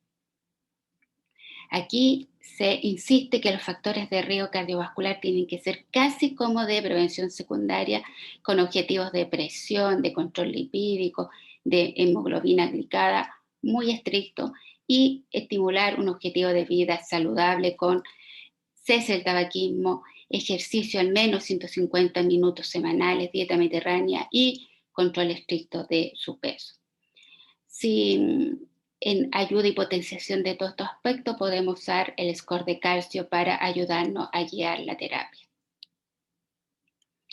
Aquí se insiste que los factores de riesgo cardiovascular tienen que ser casi como de prevención secundaria, con objetivos de presión, de control lipídico, de hemoglobina glicada muy estrictos y estimular un objetivo de vida saludable con cese del tabaquismo, ejercicio al menos 150 minutos semanales, dieta mediterránea y control estricto de su peso. Si en ayuda y potenciación de todos estos aspectos podemos usar el score de calcio para ayudarnos a guiar la terapia.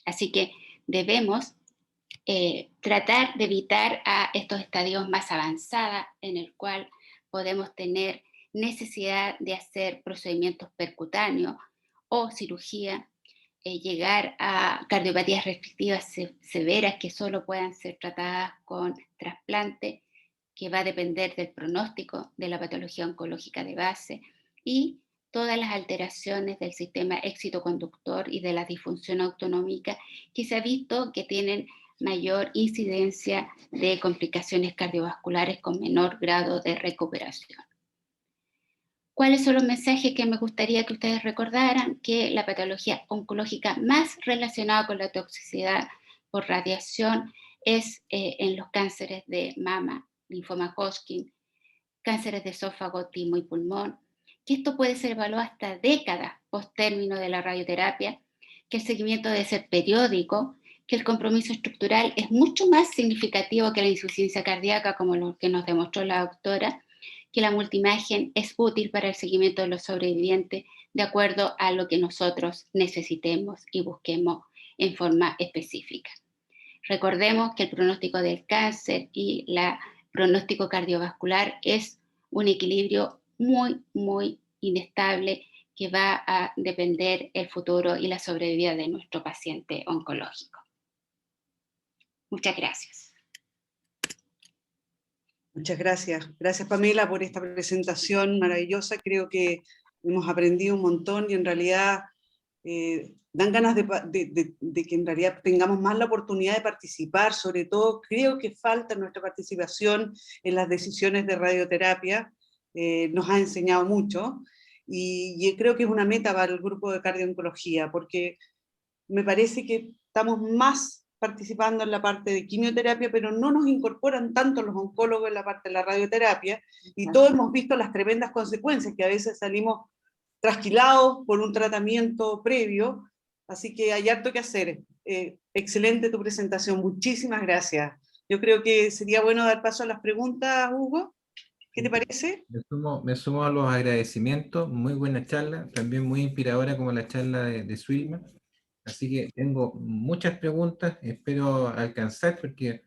Así que debemos tratar de evitar a estos estadios más avanzados en el cual podemos tener necesidad de hacer procedimientos percutáneos o cirugía, llegar a cardiopatías restrictivas severas que solo puedan ser tratadas con trasplante, que va a depender del pronóstico de la patología oncológica de base y todas las alteraciones del sistema excitoconductor y de la disfunción autonómica que se ha visto que tienen mayor incidencia de complicaciones cardiovasculares con menor grado de recuperación. ¿Cuáles son los mensajes que me gustaría que ustedes recordaran? Que la patología oncológica más relacionada con la toxicidad por radiación es en los cánceres de mama, linfoma Hodgkin, cánceres de esófago, timo y pulmón, que esto puede ser evaluado hasta décadas post término de la radioterapia, que el seguimiento debe ser periódico, que el compromiso estructural es mucho más significativo que la insuficiencia cardíaca, como lo que nos demostró la doctora, que la multiimagen es útil para el seguimiento de los sobrevivientes de acuerdo a lo que nosotros necesitemos y busquemos en forma específica. Recordemos que el pronóstico del cáncer y el pronóstico cardiovascular es un equilibrio muy, muy inestable que va a depender el futuro y la sobrevida de nuestro paciente oncológico. Muchas gracias. Muchas gracias. Gracias, Pamela, por esta presentación maravillosa. Creo que hemos aprendido un montón y en realidad dan ganas de que en realidad tengamos más la oportunidad de participar. Sobre todo, creo que falta nuestra participación en las decisiones de radioterapia. Nos ha enseñado mucho y creo que es una meta para el grupo de cardiooncología, porque me parece que estamos más participando en la parte de quimioterapia, pero no nos incorporan tanto los oncólogos en la parte de la radioterapia, y todos hemos visto las tremendas consecuencias, que a veces salimos trasquilados por un tratamiento previo, así que hay harto que hacer. Excelente tu presentación, muchísimas gracias. Yo creo que sería bueno dar paso a las preguntas, Hugo. ¿Qué te parece? Me sumo a los agradecimientos, muy buena charla, también muy inspiradora como la charla de Suilma. Así que tengo muchas preguntas, espero alcanzar porque,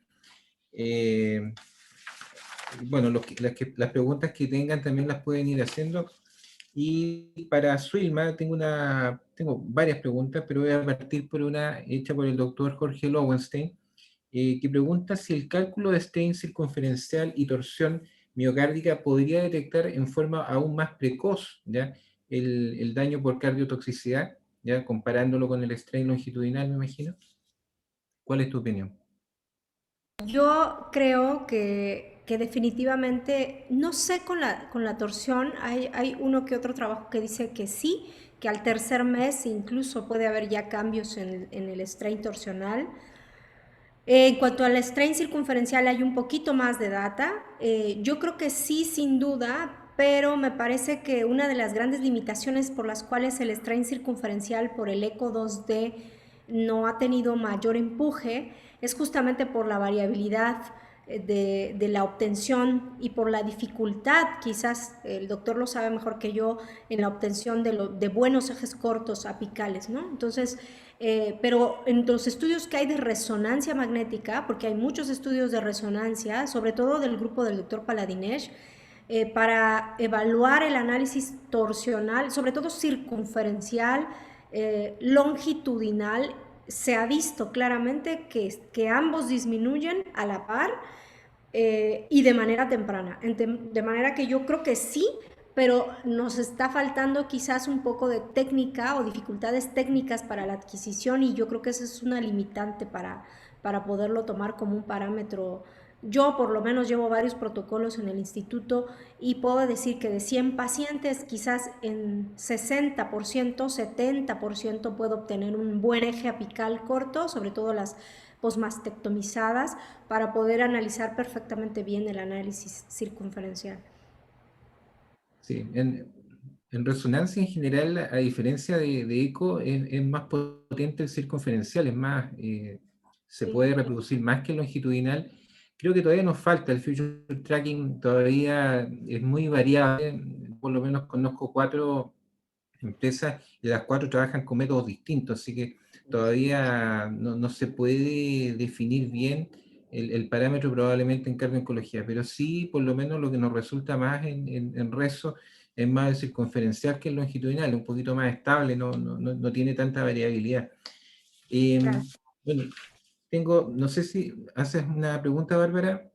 bueno, las preguntas que tengan también las pueden ir haciendo. Y para Suilma tengo varias preguntas, pero voy a partir por una hecha por el doctor Jorge Lowenstein, que pregunta si el cálculo de strain circunferencial y torsión miocárdica podría detectar en forma aún más precoz, ¿ya? El daño por cardiotoxicidad, ¿ya? Comparándolo con el strain longitudinal, me imagino. ¿Cuál es tu opinión? Yo creo que definitivamente, no sé con la torsión, hay uno que otro trabajo que dice que sí, que al tercer mes incluso puede haber ya cambios en el strain torsional. En cuanto al strain circunferencial hay un poquito más de data. Yo creo que sí, sin duda, pero me parece que una de las grandes limitaciones por las cuales el strain circunferencial por el eco 2D no ha tenido mayor empuje es justamente por la variabilidad de la obtención y por la dificultad, quizás el doctor lo sabe mejor que yo, en la obtención de buenos ejes cortos apicales, ¿no? Entonces, pero en los estudios que hay de resonancia magnética, porque hay muchos estudios de resonancia, sobre todo del grupo del doctor Paladinesh, para evaluar el análisis torsional, sobre todo circunferencial, longitudinal. Se ha visto claramente que ambos disminuyen a la par y de manera temprana. De manera que yo creo que sí, pero nos está faltando quizás un poco de técnica o dificultades técnicas para la adquisición, y yo creo que esa es una limitante para poderlo tomar como un parámetro. Yo por lo menos llevo varios protocolos en el instituto y puedo decir que de 100 pacientes quizás en 60%, 70% puedo obtener un buen eje apical corto, sobre todo las posmastectomizadas, para poder analizar perfectamente bien el análisis circunferencial. Sí, en resonancia en general, a diferencia de eco, es más potente el circunferencial, es más, se puede reproducir más que el longitudinal. Creo que todavía nos falta, el future tracking todavía es muy variable, por lo menos conozco 4 empresas y las 4 trabajan con métodos distintos, así que todavía no se puede definir bien el parámetro probablemente en cardiooncología, pero sí, por lo menos lo que nos resulta más en rezo es más el circunferencial que el longitudinal, un poquito más estable, no tiene tanta variabilidad. Claro. Bueno, no sé si haces una pregunta, Bárbara.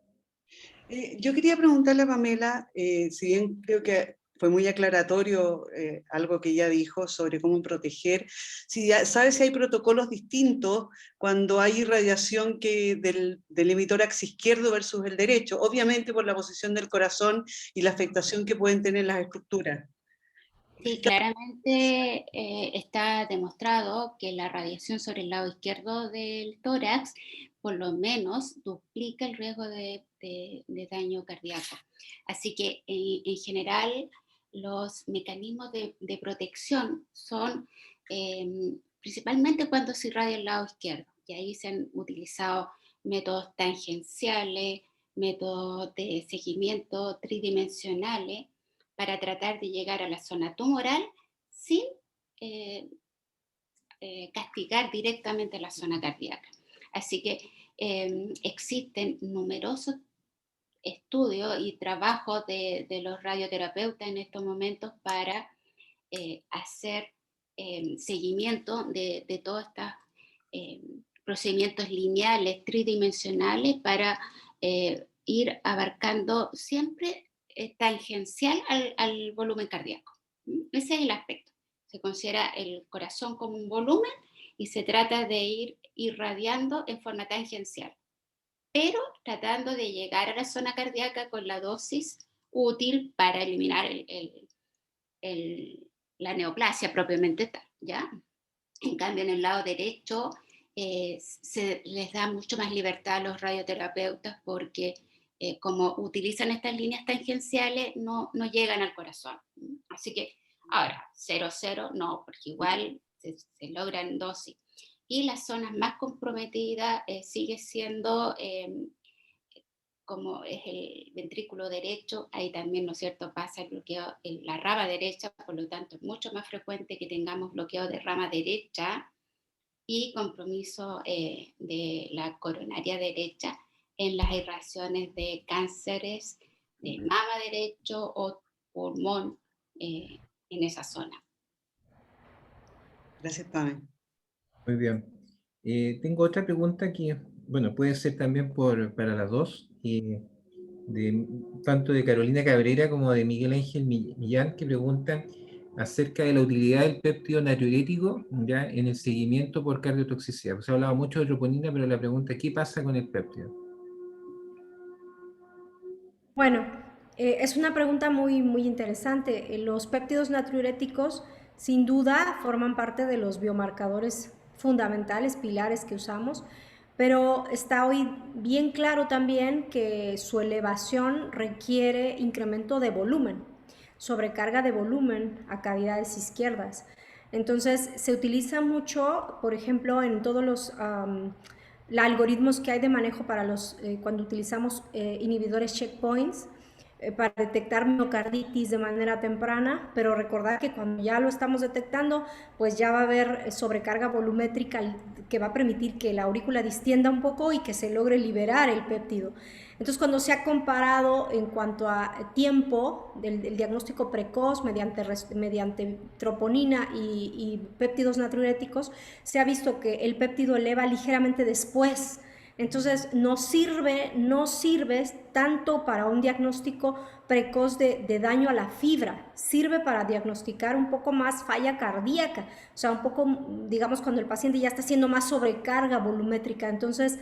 Yo quería preguntarle a Pamela, si bien creo que fue muy aclaratorio algo que ella dijo sobre cómo proteger, si ¿sabes si hay protocolos distintos cuando hay irradiación del emitórax izquierdo versus el derecho? Obviamente por la posición del corazón y la afectación que pueden tener las estructuras. Sí, claramente está demostrado que la radiación sobre el lado izquierdo del tórax por lo menos duplica el riesgo de daño cardíaco. Así que en general los mecanismos de protección son principalmente cuando se irradia el lado izquierdo, y ahí se han utilizado métodos tangenciales, métodos de seguimiento tridimensionales, para tratar de llegar a la zona tumoral sin castigar directamente la zona cardíaca. Así que existen numerosos estudios y trabajos de los radioterapeutas en estos momentos para hacer seguimiento de todos estos procedimientos lineales, tridimensionales, para ir abarcando siempre tangencial al volumen cardíaco. Ese es el aspecto. Se considera el corazón como un volumen y se trata de ir irradiando en forma tangencial, pero tratando de llegar a la zona cardíaca con la dosis útil para eliminar la neoplasia propiamente tal, ¿ya? En cambio, en el lado derecho se les da mucho más libertad a los radioterapeutas porque como utilizan estas líneas tangenciales, no llegan al corazón. Así que ahora, 0,0 no, porque igual se logran dosis. Y las zonas más comprometidas sigue siendo como es el ventrículo derecho, ahí también, ¿no es cierto?, pasa el bloqueo en la rama derecha, por lo tanto es mucho más frecuente que tengamos bloqueo de rama derecha y compromiso de la coronaria derecha en las irradiaciones de cánceres de mama derecho o pulmón en esa zona. Gracias, Pamela. Muy bien. Tengo otra pregunta que, bueno, puede ser también para las dos, tanto de Carolina Cabrera como de Miguel Ángel Millán, que preguntan acerca de la utilidad del péptido natriurético ya en el seguimiento por cardiotoxicidad. Pues se ha hablado mucho de troponina, pero la pregunta es, ¿qué pasa con el péptido? Bueno, es una pregunta muy, muy interesante. Los péptidos natriuréticos sin duda forman parte de los biomarcadores fundamentales, pilares que usamos, pero está hoy bien claro también que su elevación requiere incremento de volumen, sobrecarga de volumen a cavidades izquierdas. Entonces se utiliza mucho, por ejemplo, en todos los algoritmos que hay de manejo para cuando utilizamos inhibidores checkpoints. para detectar miocarditis de manera temprana, pero recordar que cuando ya lo estamos detectando, pues ya va a haber sobrecarga volumétrica que va a permitir que la aurícula distienda un poco y que se logre liberar el péptido. Entonces, cuando se ha comparado en cuanto a tiempo del diagnóstico precoz mediante troponina y péptidos natriuréticos, se ha visto que el péptido eleva ligeramente después. Entonces, no sirve tanto para un diagnóstico precoz de daño a la fibra, sirve para diagnosticar un poco más falla cardíaca, o sea, un poco, digamos, cuando el paciente ya está haciendo más sobrecarga volumétrica. Entonces,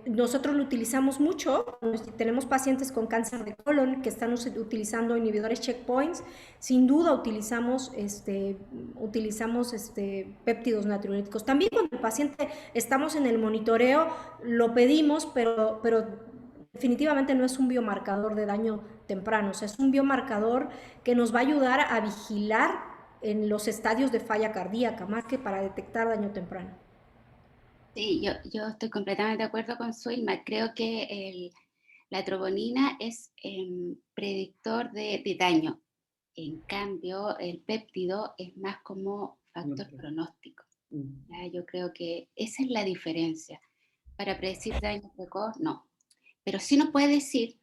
nosotros lo utilizamos mucho. Tenemos pacientes con cáncer de colon que están utilizando inhibidores checkpoints. Sin duda utilizamos péptidos natriuréticos. También cuando el paciente estamos en el monitoreo, lo pedimos, pero definitivamente no es un biomarcador de daño temprano. O sea, es un biomarcador que nos va a ayudar a vigilar en los estadios de falla cardíaca, más que para detectar daño temprano. Sí, yo estoy completamente de acuerdo con Suilma. Creo que la troponina es predictor de daño. En cambio, el péptido es más como factor pronóstico. ¿Ya? Yo creo que esa es la diferencia. Para predecir daño precoz, no. Pero sí nos puede decir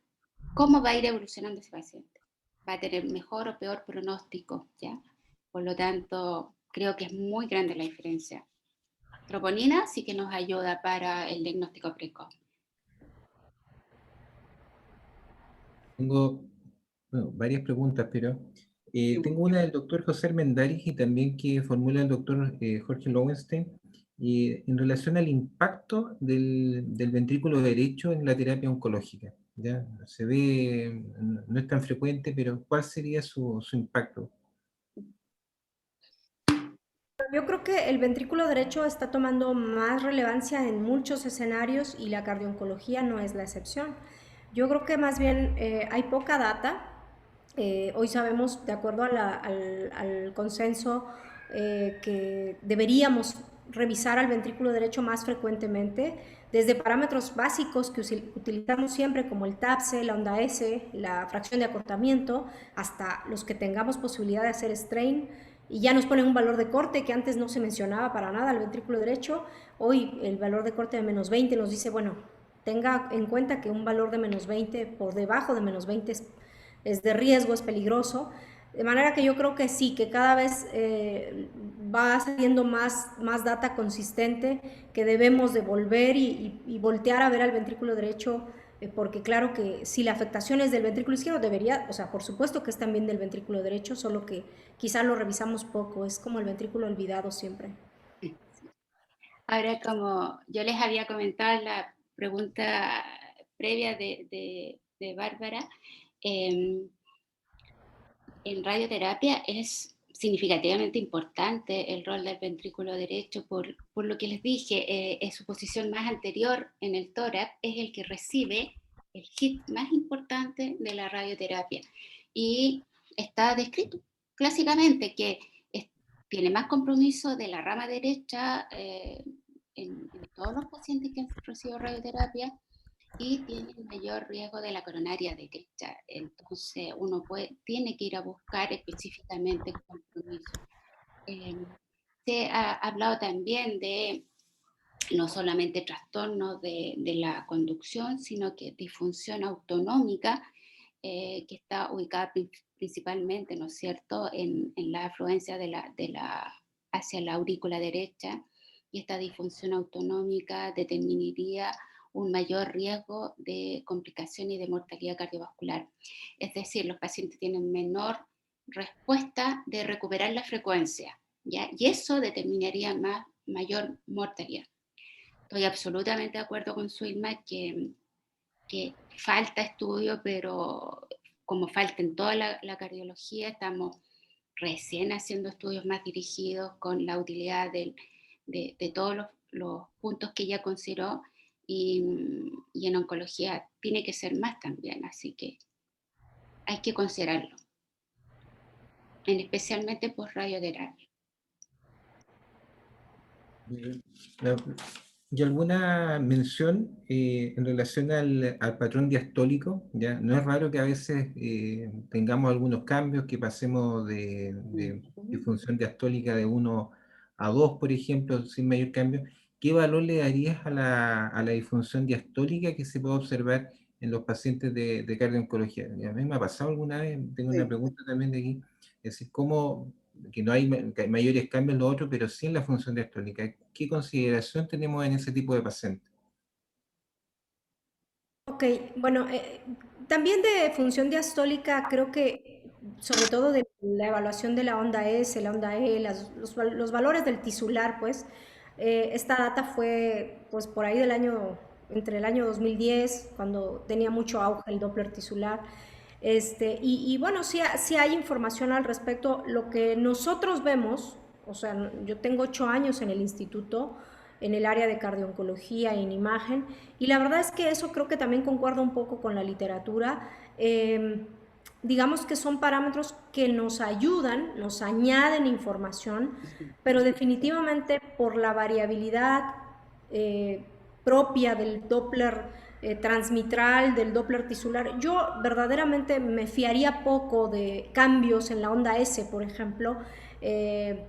cómo va a ir evolucionando ese paciente. Va a tener mejor o peor pronóstico, ¿ya? Por lo tanto, creo que es muy grande la diferencia. Troponina sí que nos ayuda para el diagnóstico precoz. Tengo varias preguntas, pero tengo una del doctor José Armendáriz y también que formula el doctor Jorge Lowenstein, en relación al impacto del ventrículo derecho en la terapia oncológica. ¿Ya? Se ve, no es tan frecuente, pero ¿cuál sería su impacto? Yo creo que el ventrículo derecho está tomando más relevancia en muchos escenarios y la cardiooncología no es la excepción. Yo creo que más bien hay poca data. Hoy sabemos, de acuerdo al consenso, que deberíamos revisar al ventrículo derecho más frecuentemente, desde parámetros básicos que utilizamos siempre, como el TAPSE, la onda S, la fracción de acortamiento, hasta los que tengamos posibilidad de hacer strain, y ya nos ponen un valor de corte que antes no se mencionaba para nada al ventrículo derecho. Hoy el valor de corte de menos 20 nos dice, bueno, tenga en cuenta que un valor de menos 20, por debajo de menos 20 es de riesgo, es peligroso. De manera que yo creo que sí, que cada vez va saliendo más data consistente, que debemos de volver y voltear a ver al ventrículo derecho, porque claro que si la afectación es del ventrículo izquierdo, debería, o sea, por supuesto que es también del ventrículo derecho, solo que quizás lo revisamos poco, es como el ventrículo olvidado siempre. Ahora, como yo les había comentado en la pregunta previa de Bárbara, en radioterapia es significativamente importante el rol del ventrículo derecho por lo que les dije, su posición más anterior en el tórax es el que recibe el hit más importante de la radioterapia y está descrito clásicamente que tiene más compromiso de la rama derecha en todos los pacientes que han recibido radioterapia y tiene mayor riesgo de la coronaria derecha. Entonces uno tiene que ir a buscar específicamente compromiso. Se ha hablado también de no solamente trastornos de la conducción, sino que disfunción autonómica, que está ubicada principalmente, ¿no es cierto?, en la afluencia hacia la aurícula derecha, y esta disfunción autonómica determinaría un mayor riesgo de complicación y de mortalidad cardiovascular. Es decir, los pacientes tienen menor respuesta de recuperar la frecuencia, ¿ya? Y eso determinaría mayor mortalidad. Estoy absolutamente de acuerdo con Suilma que falta estudio, pero como falta en toda la cardiología, estamos recién haciendo estudios más dirigidos con la utilidad de todos los puntos que ella consideró, y en oncología tiene que ser más también, así que hay que considerarlo, especialmente por radioterapia. La ¿Y alguna mención en relación al patrón diastólico? ¿Ya? No es raro que a veces tengamos algunos cambios, que pasemos de disfunción diastólica de 1 a 2, por ejemplo, sin mayor cambio. ¿Qué valor le darías a la disfunción diastólica que se puede observar en los pacientes de cardio-oncología? Y a mí me ha pasado alguna vez, tengo una Sí. pregunta también de aquí, es decir, ¿cómo que no hay que hay mayores cambios en lo otro, pero sí en la función diastólica? ¿Qué consideración tenemos en ese tipo de pacientes? Ok, bueno, también de función diastólica creo que sobre todo de la evaluación de la onda S, la onda E, los valores del tisular, pues, esta data fue pues por ahí entre el año 2010, cuando tenía mucho auge el Doppler tisular. Y bueno, sí hay información al respecto. Lo que nosotros vemos, o sea, yo tengo 8 años en el instituto, en el área de cardio-oncología y en imagen, y la verdad es que eso creo que también concuerda un poco con la literatura. Digamos que son parámetros que nos ayudan, nos añaden información, pero definitivamente por la variabilidad eh, propia del Doppler transmitral, del Doppler tisular, yo verdaderamente me fiaría poco de cambios en la onda S, por ejemplo, eh,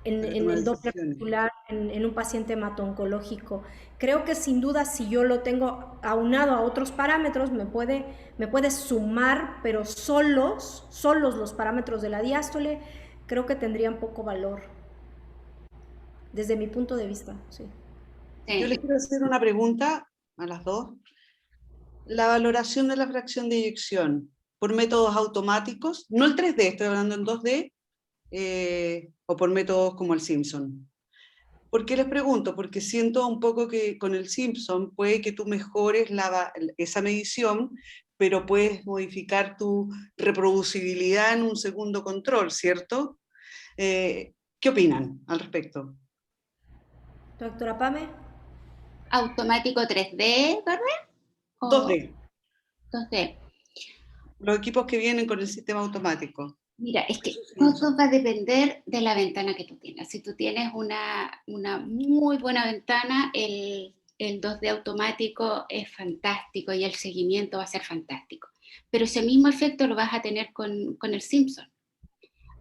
Para en tomar el Doppler decisiones. tisular en un paciente hemato-oncológico. Creo que sin duda si yo lo tengo aunado a otros parámetros me puede sumar, pero solos los parámetros de la diástole creo que tendrían poco valor desde mi punto de vista. Sí. Yo les Sí. quiero hacer una pregunta a las dos. La valoración de la fracción de eyección por métodos automáticos, no el 3D, estoy hablando en 2D, o por métodos como el Simpson. ¿Por qué les pregunto? Porque siento un poco que con el Simpson puede que tú mejores esa medición, pero puedes modificar tu reproducibilidad en un segundo control, ¿cierto? ¿Qué opinan al respecto? Doctora Pame. Automático 3D, ¿verdad? O 2D, 2D. los equipos que vienen con el sistema automático. Mira, es que todo va a depender de la ventana que tú tienes. Si tú tienes una muy buena ventana, el 2D automático es fantástico y el seguimiento va a ser fantástico. Pero ese mismo efecto lo vas a tener con el Simpson.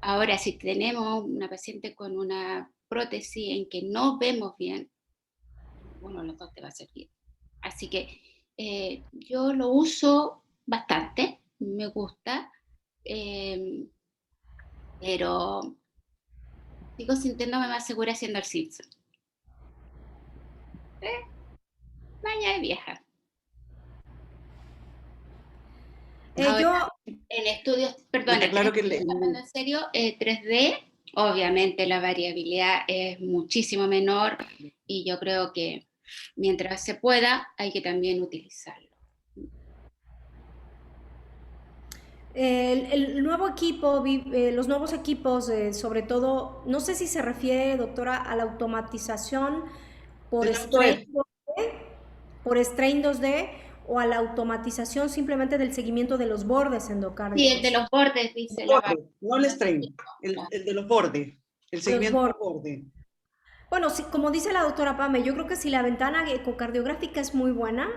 Ahora, si tenemos una paciente con una prótesis en que no vemos bien, bueno, los dos te va a servir. Así que yo lo uso bastante, me gusta. Pero sigo sintiéndome más segura haciendo el Simpson. Maña de vieja. Ahora, Yo, en estudios, perdón, Está claro que hablando en serio, 3D, obviamente la variabilidad es muchísimo menor y yo creo que mientras se pueda hay que también utilizarlo. el nuevo equipo, los nuevos equipos, sobre todo, no sé si se refiere, doctora, a la automatización por el software. Strain 2D, por Strain 2D o a la automatización simplemente del seguimiento de los bordes Sí, el de endocárdicos. los bordes, dice la Borde, no el strain, el de los bordes, el Los seguimiento de bordes. los bordes. Bueno, como dice la doctora Pame, yo creo que si la ventana ecocardiográfica es muy buena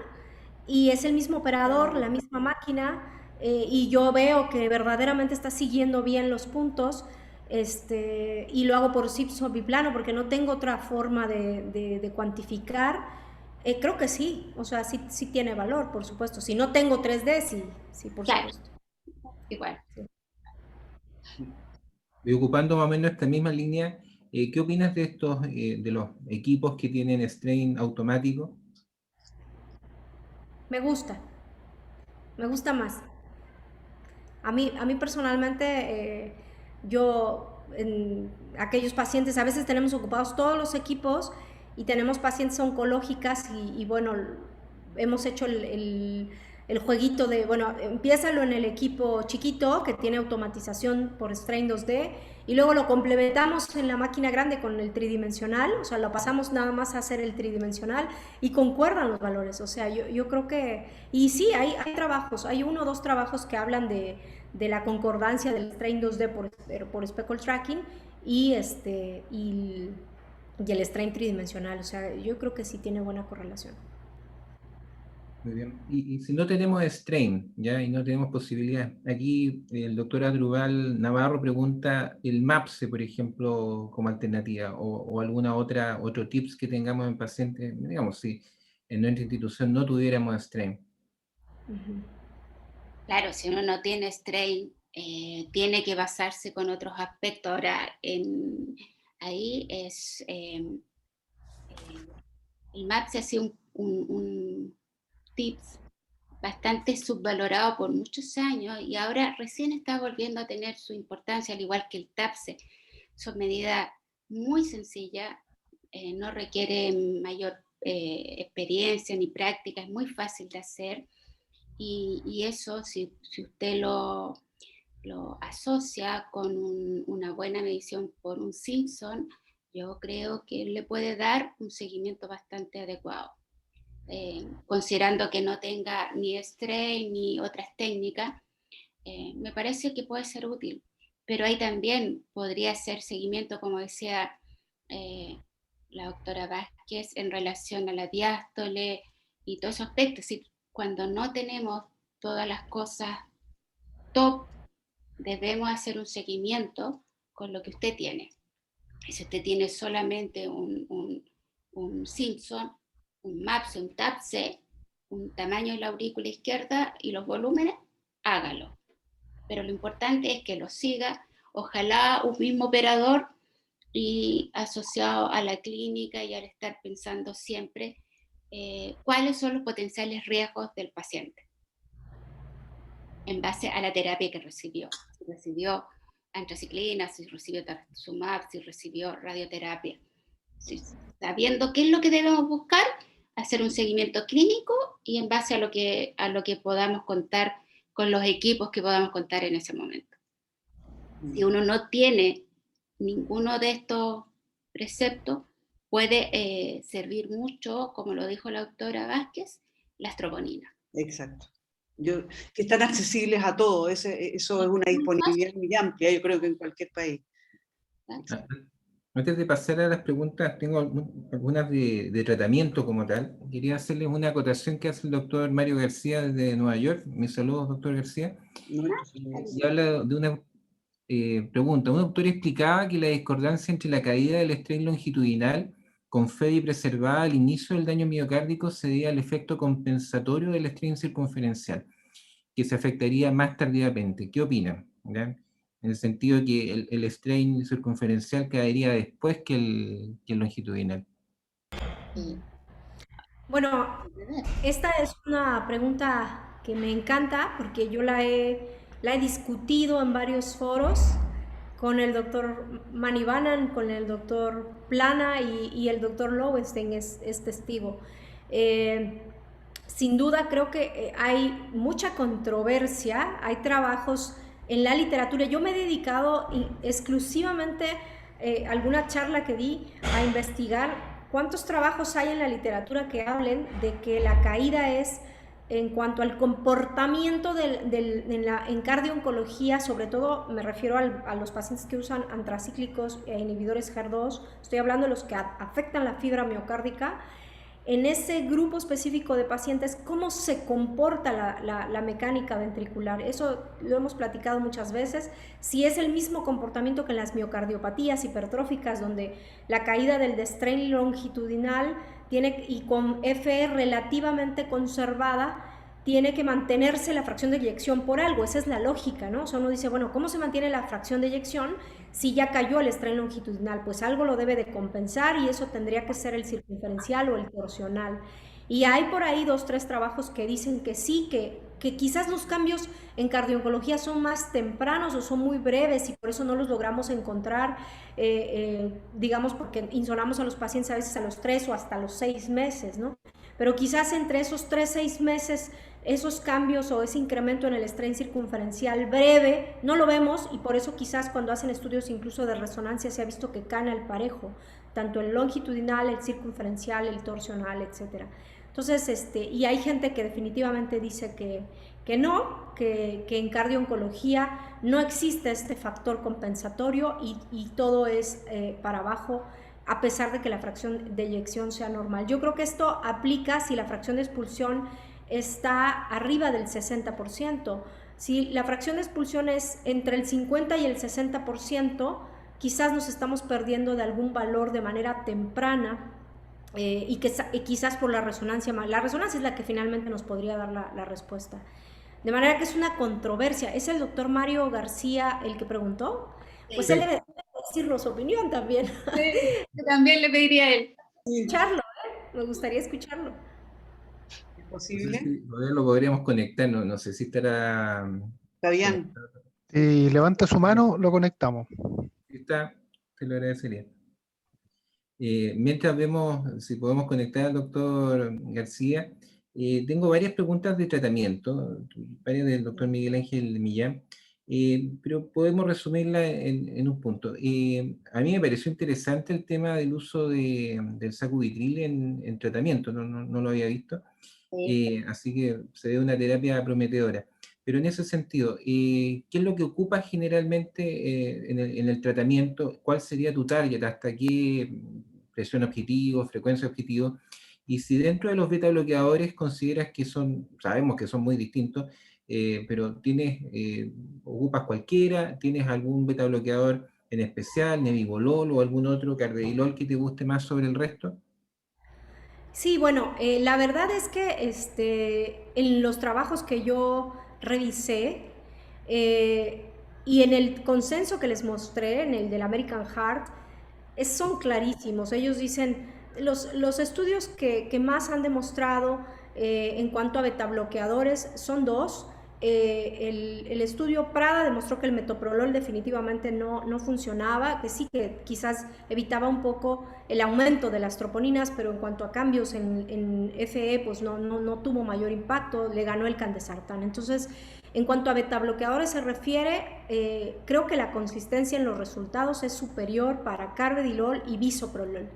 y es el mismo operador, la misma máquina, y yo veo que verdaderamente está siguiendo bien los puntos, y lo hago por Simpson biplano porque no tengo otra forma de cuantificar, creo que sí, o sea, sí tiene valor, por supuesto. Si no tengo 3D, sí, por Claro, supuesto. igual. Y ocupando más o menos esta misma línea, ¿qué opinas de de los equipos que tienen strain automático? Me gusta, me gusta más. A mí personalmente, yo, en aquellos pacientes, a veces tenemos ocupados todos los equipos y tenemos pacientes oncológicas y bueno, hemos hecho el jueguito de, bueno, empiézalo en el equipo chiquito que tiene automatización por Strain 2D y luego lo complementamos en la máquina grande con el tridimensional, o sea, lo pasamos nada más a hacer el tridimensional y concuerdan los valores, o sea, yo creo que, y sí, hay trabajos, hay 1 o 2 trabajos que hablan de la concordancia del Strain 2D por speckle tracking y y el strain tridimensional. O sea, yo creo que sí tiene buena correlación. Muy bien. Y si no tenemos strain, ¿ya? Y no tenemos posibilidad. Aquí el doctor Adrubal Navarro pregunta el MAPSE, por ejemplo, como alternativa, o alguna otro tips que tengamos en pacientes, digamos, si en nuestra institución no tuviéramos strain. Claro, si uno no tiene strain, tiene que basarse con otros aspectos. Ahora, ahí es, el MAPSE ha sido un tips bastante subvalorado por muchos años y ahora recién está volviendo a tener su importancia, al igual que el TAPSE. Son medidas muy sencillas, no requiere mayor experiencia ni práctica, es muy fácil de hacer y eso, si usted lo asocia con una buena medición por un Simpson, yo creo que le puede dar un seguimiento bastante adecuado. Considerando que no tenga ni strain ni otras técnicas, me parece que puede ser útil. Pero ahí también podría ser seguimiento, como decía la doctora Vázquez, en relación a la diástole y todos esos aspectos. Cuando no tenemos todas las cosas top, debemos hacer un seguimiento con lo que usted tiene. Y si usted tiene solamente un Simpson, un MAPSE, un TAPSE, un tamaño de la aurícula izquierda y los volúmenes, hágalo. Pero lo importante es que lo siga, ojalá un mismo operador y asociado a la clínica y al estar pensando siempre cuáles son los potenciales riesgos del paciente en base a la terapia que recibió. Si recibió antraciclina, si recibió trastuzumab, si recibió radioterapia. Sabiendo qué es lo que debemos buscar, hacer un seguimiento clínico y en base a lo que podamos contar con los equipos que podamos contar en ese momento. Si uno no tiene ninguno de estos preceptos, puede servir mucho, como lo dijo la doctora Vázquez, las troponinas. Exacto. Que están accesibles a todos, eso es una disponibilidad muy amplia, yo creo que en cualquier país. Antes de pasar a las preguntas, tengo algunas de tratamiento como tal. Quería hacerles una acotación que hace el doctor Mario García desde Nueva York. Mis saludos, doctor García. Y habla de una pregunta. Un autor explicaba que la discordancia entre la caída del strain longitudinal con FEDI preservada al inicio del daño miocárdico se debía al efecto compensatorio del strain circunferencial, que se afectaría más tardíamente. ¿Qué opinan? ¿Ya? En el sentido de que el strain circunferencial caería después que el longitudinal. Bueno, esta es una pregunta que me encanta porque yo la he discutido en varios foros con el doctor Manivanan, con el doctor Plana y el doctor Lowenstein es testigo. Sin duda creo que hay mucha controversia, hay trabajos en la literatura. Yo me he dedicado exclusivamente alguna charla que di a investigar cuántos trabajos hay en la literatura que hablen de que la caída es en cuanto al comportamiento en cardiooncología, sobre todo me refiero a los pacientes que usan antracíclicos e inhibidores HER2, estoy hablando de los que afectan la fibra miocárdica. En ese grupo específico de pacientes, cómo se comporta la mecánica ventricular. Eso lo hemos platicado muchas veces. Si es el mismo comportamiento que en las miocardiopatías hipertróficas, donde la caída del strain longitudinal y con FE relativamente conservada, tiene que mantenerse la fracción de eyección por algo. Esa es la lógica, ¿no? O sea, uno dice, bueno, ¿cómo se mantiene la fracción de eyección si ya cayó el strain longitudinal? Pues algo lo debe de compensar y eso tendría que ser el circunferencial o el torsional. Y hay por ahí 2 o 3 trabajos que dicen que sí, que quizás los cambios en cardiooncología son más tempranos o son muy breves y por eso no los logramos encontrar, digamos, porque insonamos a los pacientes a veces a los 3 o hasta los 6 meses, ¿no? Pero quizás entre esos 3-6 meses, esos cambios o ese incremento en el strain circunferencial breve, no lo vemos y por eso quizás cuando hacen estudios incluso de resonancia se ha visto que caen al parejo, tanto el longitudinal, el circunferencial, el torsional, etc. Entonces, y hay gente que definitivamente dice que no, que en cardiooncología no existe este factor compensatorio y todo es para abajo a pesar de que la fracción de eyección sea normal. Yo creo que esto aplica si la fracción de expulsión está arriba del 60%. Si la fracción de expulsión es entre el 50 y el 60%, quizás nos estamos perdiendo de algún valor de manera temprana, y quizás por la resonancia es la que finalmente nos podría dar la respuesta. De manera que es una controversia. ¿Es el doctor Mario García el que preguntó? Pues Sí. él debe decirnos su opinión también. Sí, yo también le pediría a él. Escucharlo, me gustaría escucharlo. ¿Es No sé posible? si lo podríamos conectar, no sé si estará Fabián. conectado. Si levanta su mano, lo conectamos. Si está, te lo agradecería. Mientras vemos si podemos conectar al doctor García, tengo varias preguntas de tratamiento, varias del doctor Miguel Ángel Millán, pero podemos resumirla en un punto. A mí me pareció interesante el tema del uso del sacubitril en tratamiento, no lo había visto, así que se ve una terapia prometedora. Pero en ese sentido, ¿qué es lo que ocupa generalmente en el tratamiento? ¿Cuál sería tu target? ¿Hasta qué presión objetivo, frecuencia objetivo? Y si dentro de los beta bloqueadores consideras que sabemos que son muy distintos, pero ocupas cualquiera, ¿tienes algún beta bloqueador en especial, nebivolol o algún otro carvedilol que te guste más sobre el resto? Sí, bueno, la verdad es que en los trabajos que yo revisé, y en el consenso que les mostré, en el del American Heart, son clarísimos. Ellos dicen, los estudios que más han demostrado en cuanto a betabloqueadores son dos. El estudio Prada demostró que el metoprolol definitivamente no funcionaba, que sí que quizás evitaba un poco el aumento de las troponinas, pero en cuanto a cambios en FE, pues no tuvo mayor impacto, le ganó el candesartán. Entonces, en cuanto a betabloqueadores se refiere, creo que la consistencia en los resultados es superior para carvedilol y bisoprolol,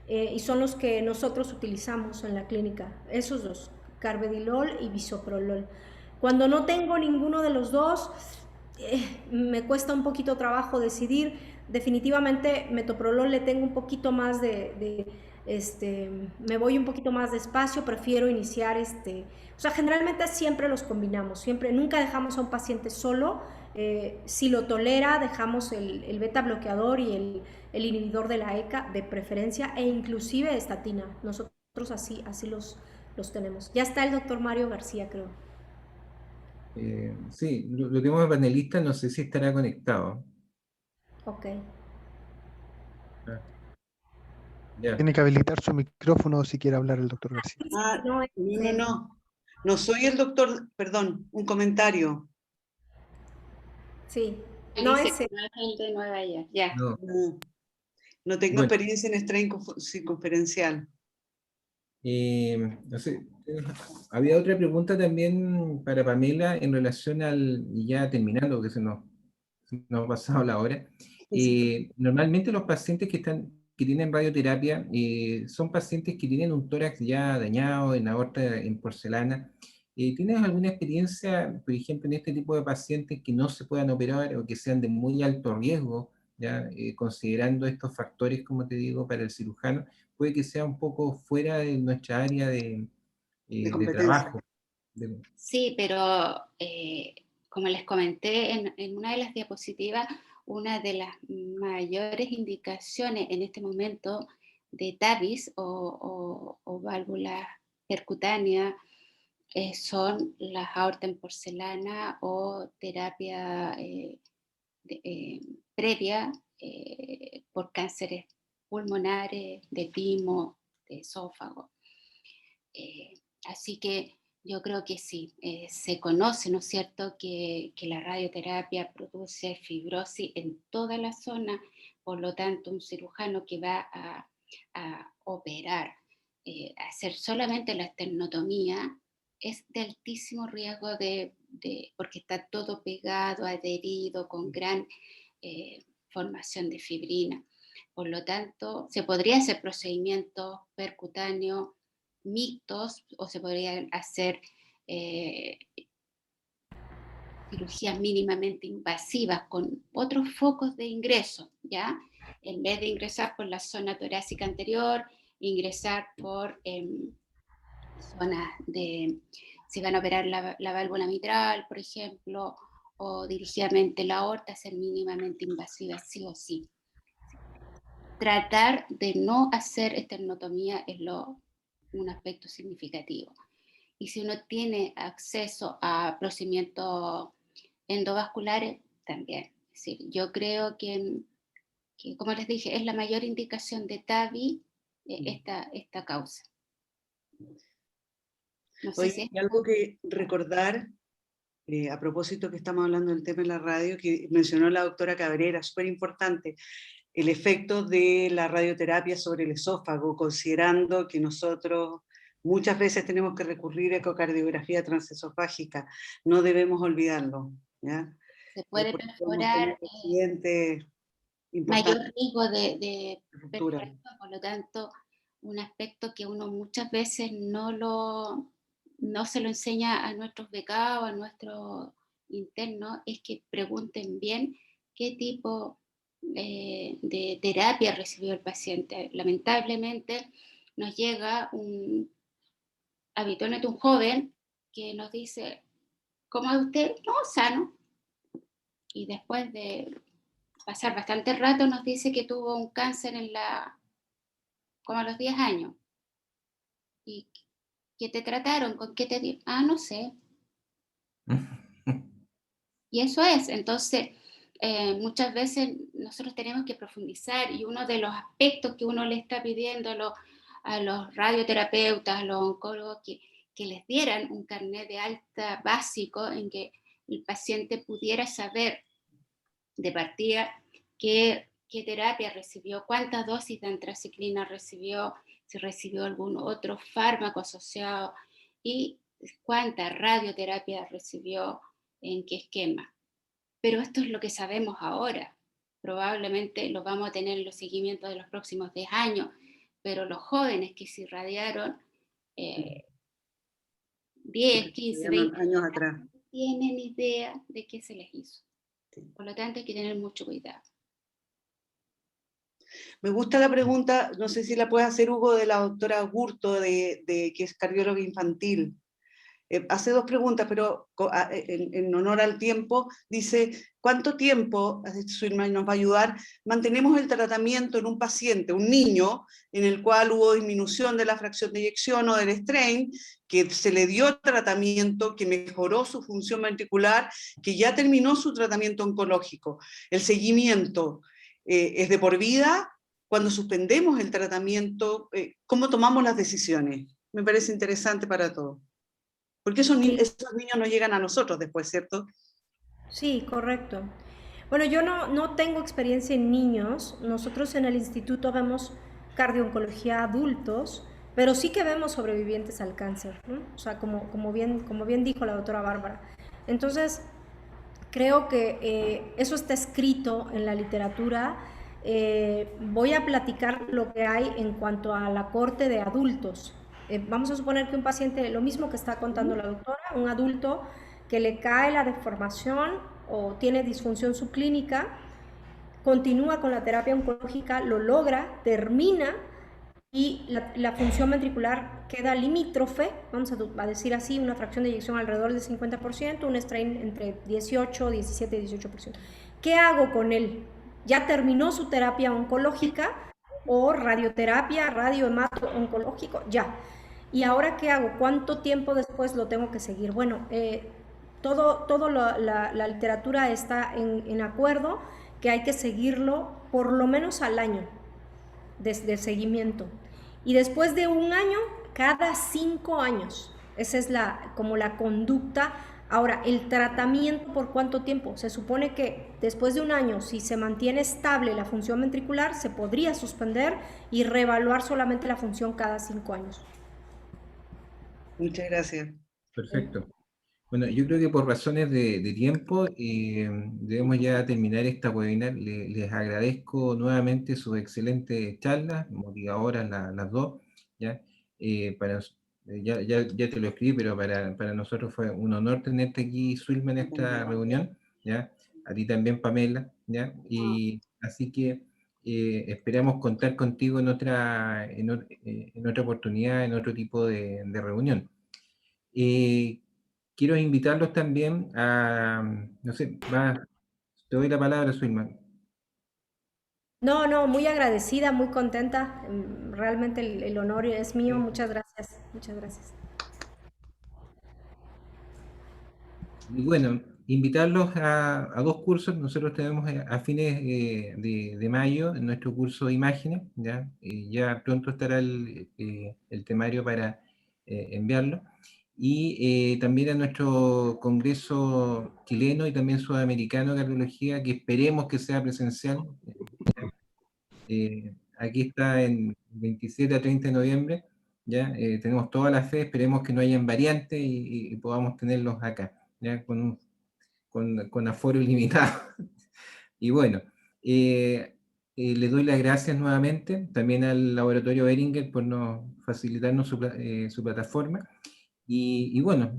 y son los que nosotros utilizamos en la clínica, esos dos, carvedilol y bisoprolol. Cuando no tengo ninguno de los dos, me cuesta un poquito trabajo decidir. Definitivamente metoprolol le tengo un poquito más me voy un poquito más despacio, prefiero iniciar o sea, generalmente siempre los combinamos, nunca dejamos a un paciente solo. Si lo tolera, dejamos el beta bloqueador y el inhibidor de la ECA de preferencia, e inclusive estatina. Nosotros así los tenemos. Ya está el doctor Mario García, creo. Sí, lo tenemos de panelista, no sé si estará conectado. Ok. Ah, ya. Tiene que habilitar su micrófono si quiere hablar el doctor García. Ah, No, no. No soy el doctor, perdón, un comentario. sí, no Dice es que no es el de Nueva York. Ya. No. No tengo Bueno, experiencia en strain circunferencial. no sé, había otra pregunta también para Pamela en relación y ya terminando, que se nos ha pasado la hora. Normalmente los pacientes que tienen radioterapia son pacientes que tienen un tórax ya dañado, en aorta en porcelana. ¿Tienes alguna experiencia, por ejemplo, en este tipo de pacientes que no se puedan operar o que sean de muy alto riesgo, ya considerando estos factores, como te digo, para el cirujano? Puede que sea un poco fuera de nuestra área De de competencia. trabajo. Sí, pero como les comenté en una de las diapositivas, una de las mayores indicaciones en este momento de TAVIs o válvulas percutáneas son las aortas en porcelana o terapia previa por cánceres pulmonares, de timo, de esófago. Así que yo creo que sí, se conoce, ¿no es cierto?, que la radioterapia produce fibrosis en toda la zona, por lo tanto un cirujano que va a operar, hacer solamente la esternotomía, es de altísimo riesgo porque está todo pegado, adherido, con gran formación de fibrina. Por lo tanto, se podría hacer procedimientos percutáneos mixtos o se podrían hacer cirugías mínimamente invasivas con otros focos de ingreso, ¿ya? en vez de ingresar por la zona torácica anterior, ingresar por zonas de, si van a operar la válvula mitral, por ejemplo, o dirigidamente la aorta, ser mínimamente invasiva, sí o sí. Tratar de no hacer esternotomía es un aspecto significativo. Y si uno tiene acceso a procedimientos endovasculares, también. Es decir, yo creo que, como les dije, es la mayor indicación de TAVI esta causa. No sé Hoy si hay algo que recordar, a propósito que estamos hablando del tema en la radio, que mencionó la doctora Cabrera, súper importante, el efecto de la radioterapia sobre el esófago, considerando que nosotros muchas veces tenemos que recurrir a ecocardiografía transesofágica. No debemos olvidarlo, ¿ya? se puede Porque podemos tener perforar, accidentes mayor importantes riesgo de de ruptura. perforación, por lo tanto, un aspecto que uno muchas veces no se lo enseña a nuestros becados, a nuestros internos, es que pregunten bien qué tipo de terapia recibió el paciente. Lamentablemente nos llega habitualmente un joven que nos dice, ¿cómo es usted? No, sano. Y después de pasar bastante rato nos dice que tuvo un cáncer como a los 10 años. ¿Y qué te trataron? ¿Con qué te dio? Ah, no sé. Y eso es. Entonces, muchas veces nosotros tenemos que profundizar y uno de los aspectos que uno le está pidiendo a los radioterapeutas, a los oncólogos, que les dieran un carnet de alta básico en que el paciente pudiera saber de partida qué terapia recibió, cuántas dosis de antraciclina recibió, si recibió algún otro fármaco asociado y cuánta radioterapia recibió, en qué esquema. Pero esto es lo que sabemos ahora. Probablemente lo vamos a tener en los seguimientos de los próximos 10 años, pero los jóvenes que se irradiaron 10, 15, 20 años atrás. no tienen idea de qué se les hizo. Por lo tanto, hay que tener mucho cuidado. Me gusta la pregunta, no sé si la puede hacer Hugo, de la doctora Gurto, que es cardióloga infantil. Hace dos preguntas, pero en honor al tiempo, dice, ¿cuánto tiempo, Suilma nos va a ayudar, mantenemos el tratamiento en un paciente, un niño, en el cual hubo disminución de la fracción de eyección o del strain, que se le dio tratamiento, que mejoró su función ventricular, que ya terminó su tratamiento oncológico? El seguimiento es de por vida. Cuando suspendemos el tratamiento, ¿cómo tomamos las decisiones? Me parece interesante para todos. Porque esos niños no llegan a nosotros después, ¿cierto? Sí, correcto. Bueno, yo no tengo experiencia en niños. Nosotros en el instituto vemos cardio-oncología adultos, pero sí que vemos sobrevivientes al cáncer, ¿no? O sea, como bien dijo la doctora Bárbara. Entonces, creo que eso está escrito en la literatura. Voy a platicar lo que hay en cuanto a la corte de adultos. Vamos a suponer que un paciente, lo mismo que está contando la doctora, un adulto que le cae la deformación o tiene disfunción subclínica, continúa con la terapia oncológica, lo logra, termina y la función ventricular queda limítrofe, vamos a decir así, una fracción de eyección alrededor del 50%, un strain entre 18, 17 y 18%. ¿Qué hago con él? ¿Ya terminó su terapia oncológica o radioterapia, radiohemato oncológico? Ya. ¿Y ahora qué hago? ¿Cuánto tiempo después lo tengo que seguir? Bueno, todo la literatura está en acuerdo que hay que seguirlo por lo menos al año de seguimiento. Y después de un año, cada 5 años. Esa es como la conducta. Ahora, el tratamiento, ¿por cuánto tiempo? Se supone que después de un año, si se mantiene estable la función ventricular, se podría suspender y reevaluar solamente la función cada 5 años. Muchas gracias. Perfecto. Bueno, yo creo que por razones de tiempo debemos ya terminar esta webinar. Les agradezco nuevamente sus excelentes charlas, motivadoras las dos. ¿Ya? Ya te lo escribí, pero para nosotros fue un honor tenerte aquí, Suilma, en esta reunión. ¿Ya? A ti también, Pamela. ¿Ya? Y así que esperamos contar contigo en otra oportunidad, en otro tipo de reunión. Quiero invitarlos también a, no sé, te doy la palabra, Suilma. No, no, muy agradecida, muy contenta. Realmente el honor es mío. Muchas gracias. Muchas gracias. Y bueno, invitarlos a dos cursos. Nosotros tenemos a fines de mayo en nuestro curso de imágenes, ¿ya? Ya pronto estará el temario para enviarlo. Y también a nuestro congreso chileno y también sudamericano de cardiología, que esperemos que sea presencial. Aquí está en 27 a 30 de noviembre, ¿ya? Tenemos toda la fe, esperemos que no hayan variantes y podamos tenerlos acá, ¿ya? Con aforo ilimitado. Y bueno, les doy las gracias nuevamente, también al laboratorio Behringer por facilitarnos su plataforma. Y bueno,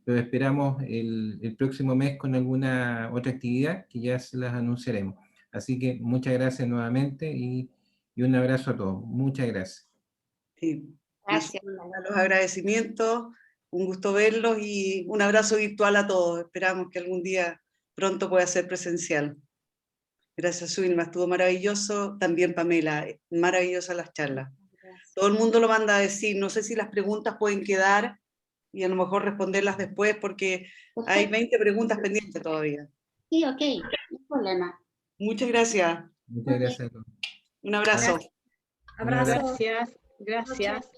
lo esperamos el próximo mes con alguna otra actividad que ya se las anunciaremos. Así que muchas gracias nuevamente y un abrazo a todos. Muchas gracias. Sí. Gracias. Los agradecimientos, un gusto verlos y un abrazo virtual a todos. Esperamos que algún día pronto pueda ser presencial. Gracias, Suilma, estuvo maravilloso. También Pamela, maravillosas las charlas. Gracias. Todo el mundo lo manda a decir, no sé si las preguntas pueden quedar y a lo mejor responderlas después porque hay 20 preguntas pendientes todavía. Sí, ok, no hay problema. Muchas gracias. Muchas gracias a todos. Un abrazo. Abrazo. Gracias, gracias.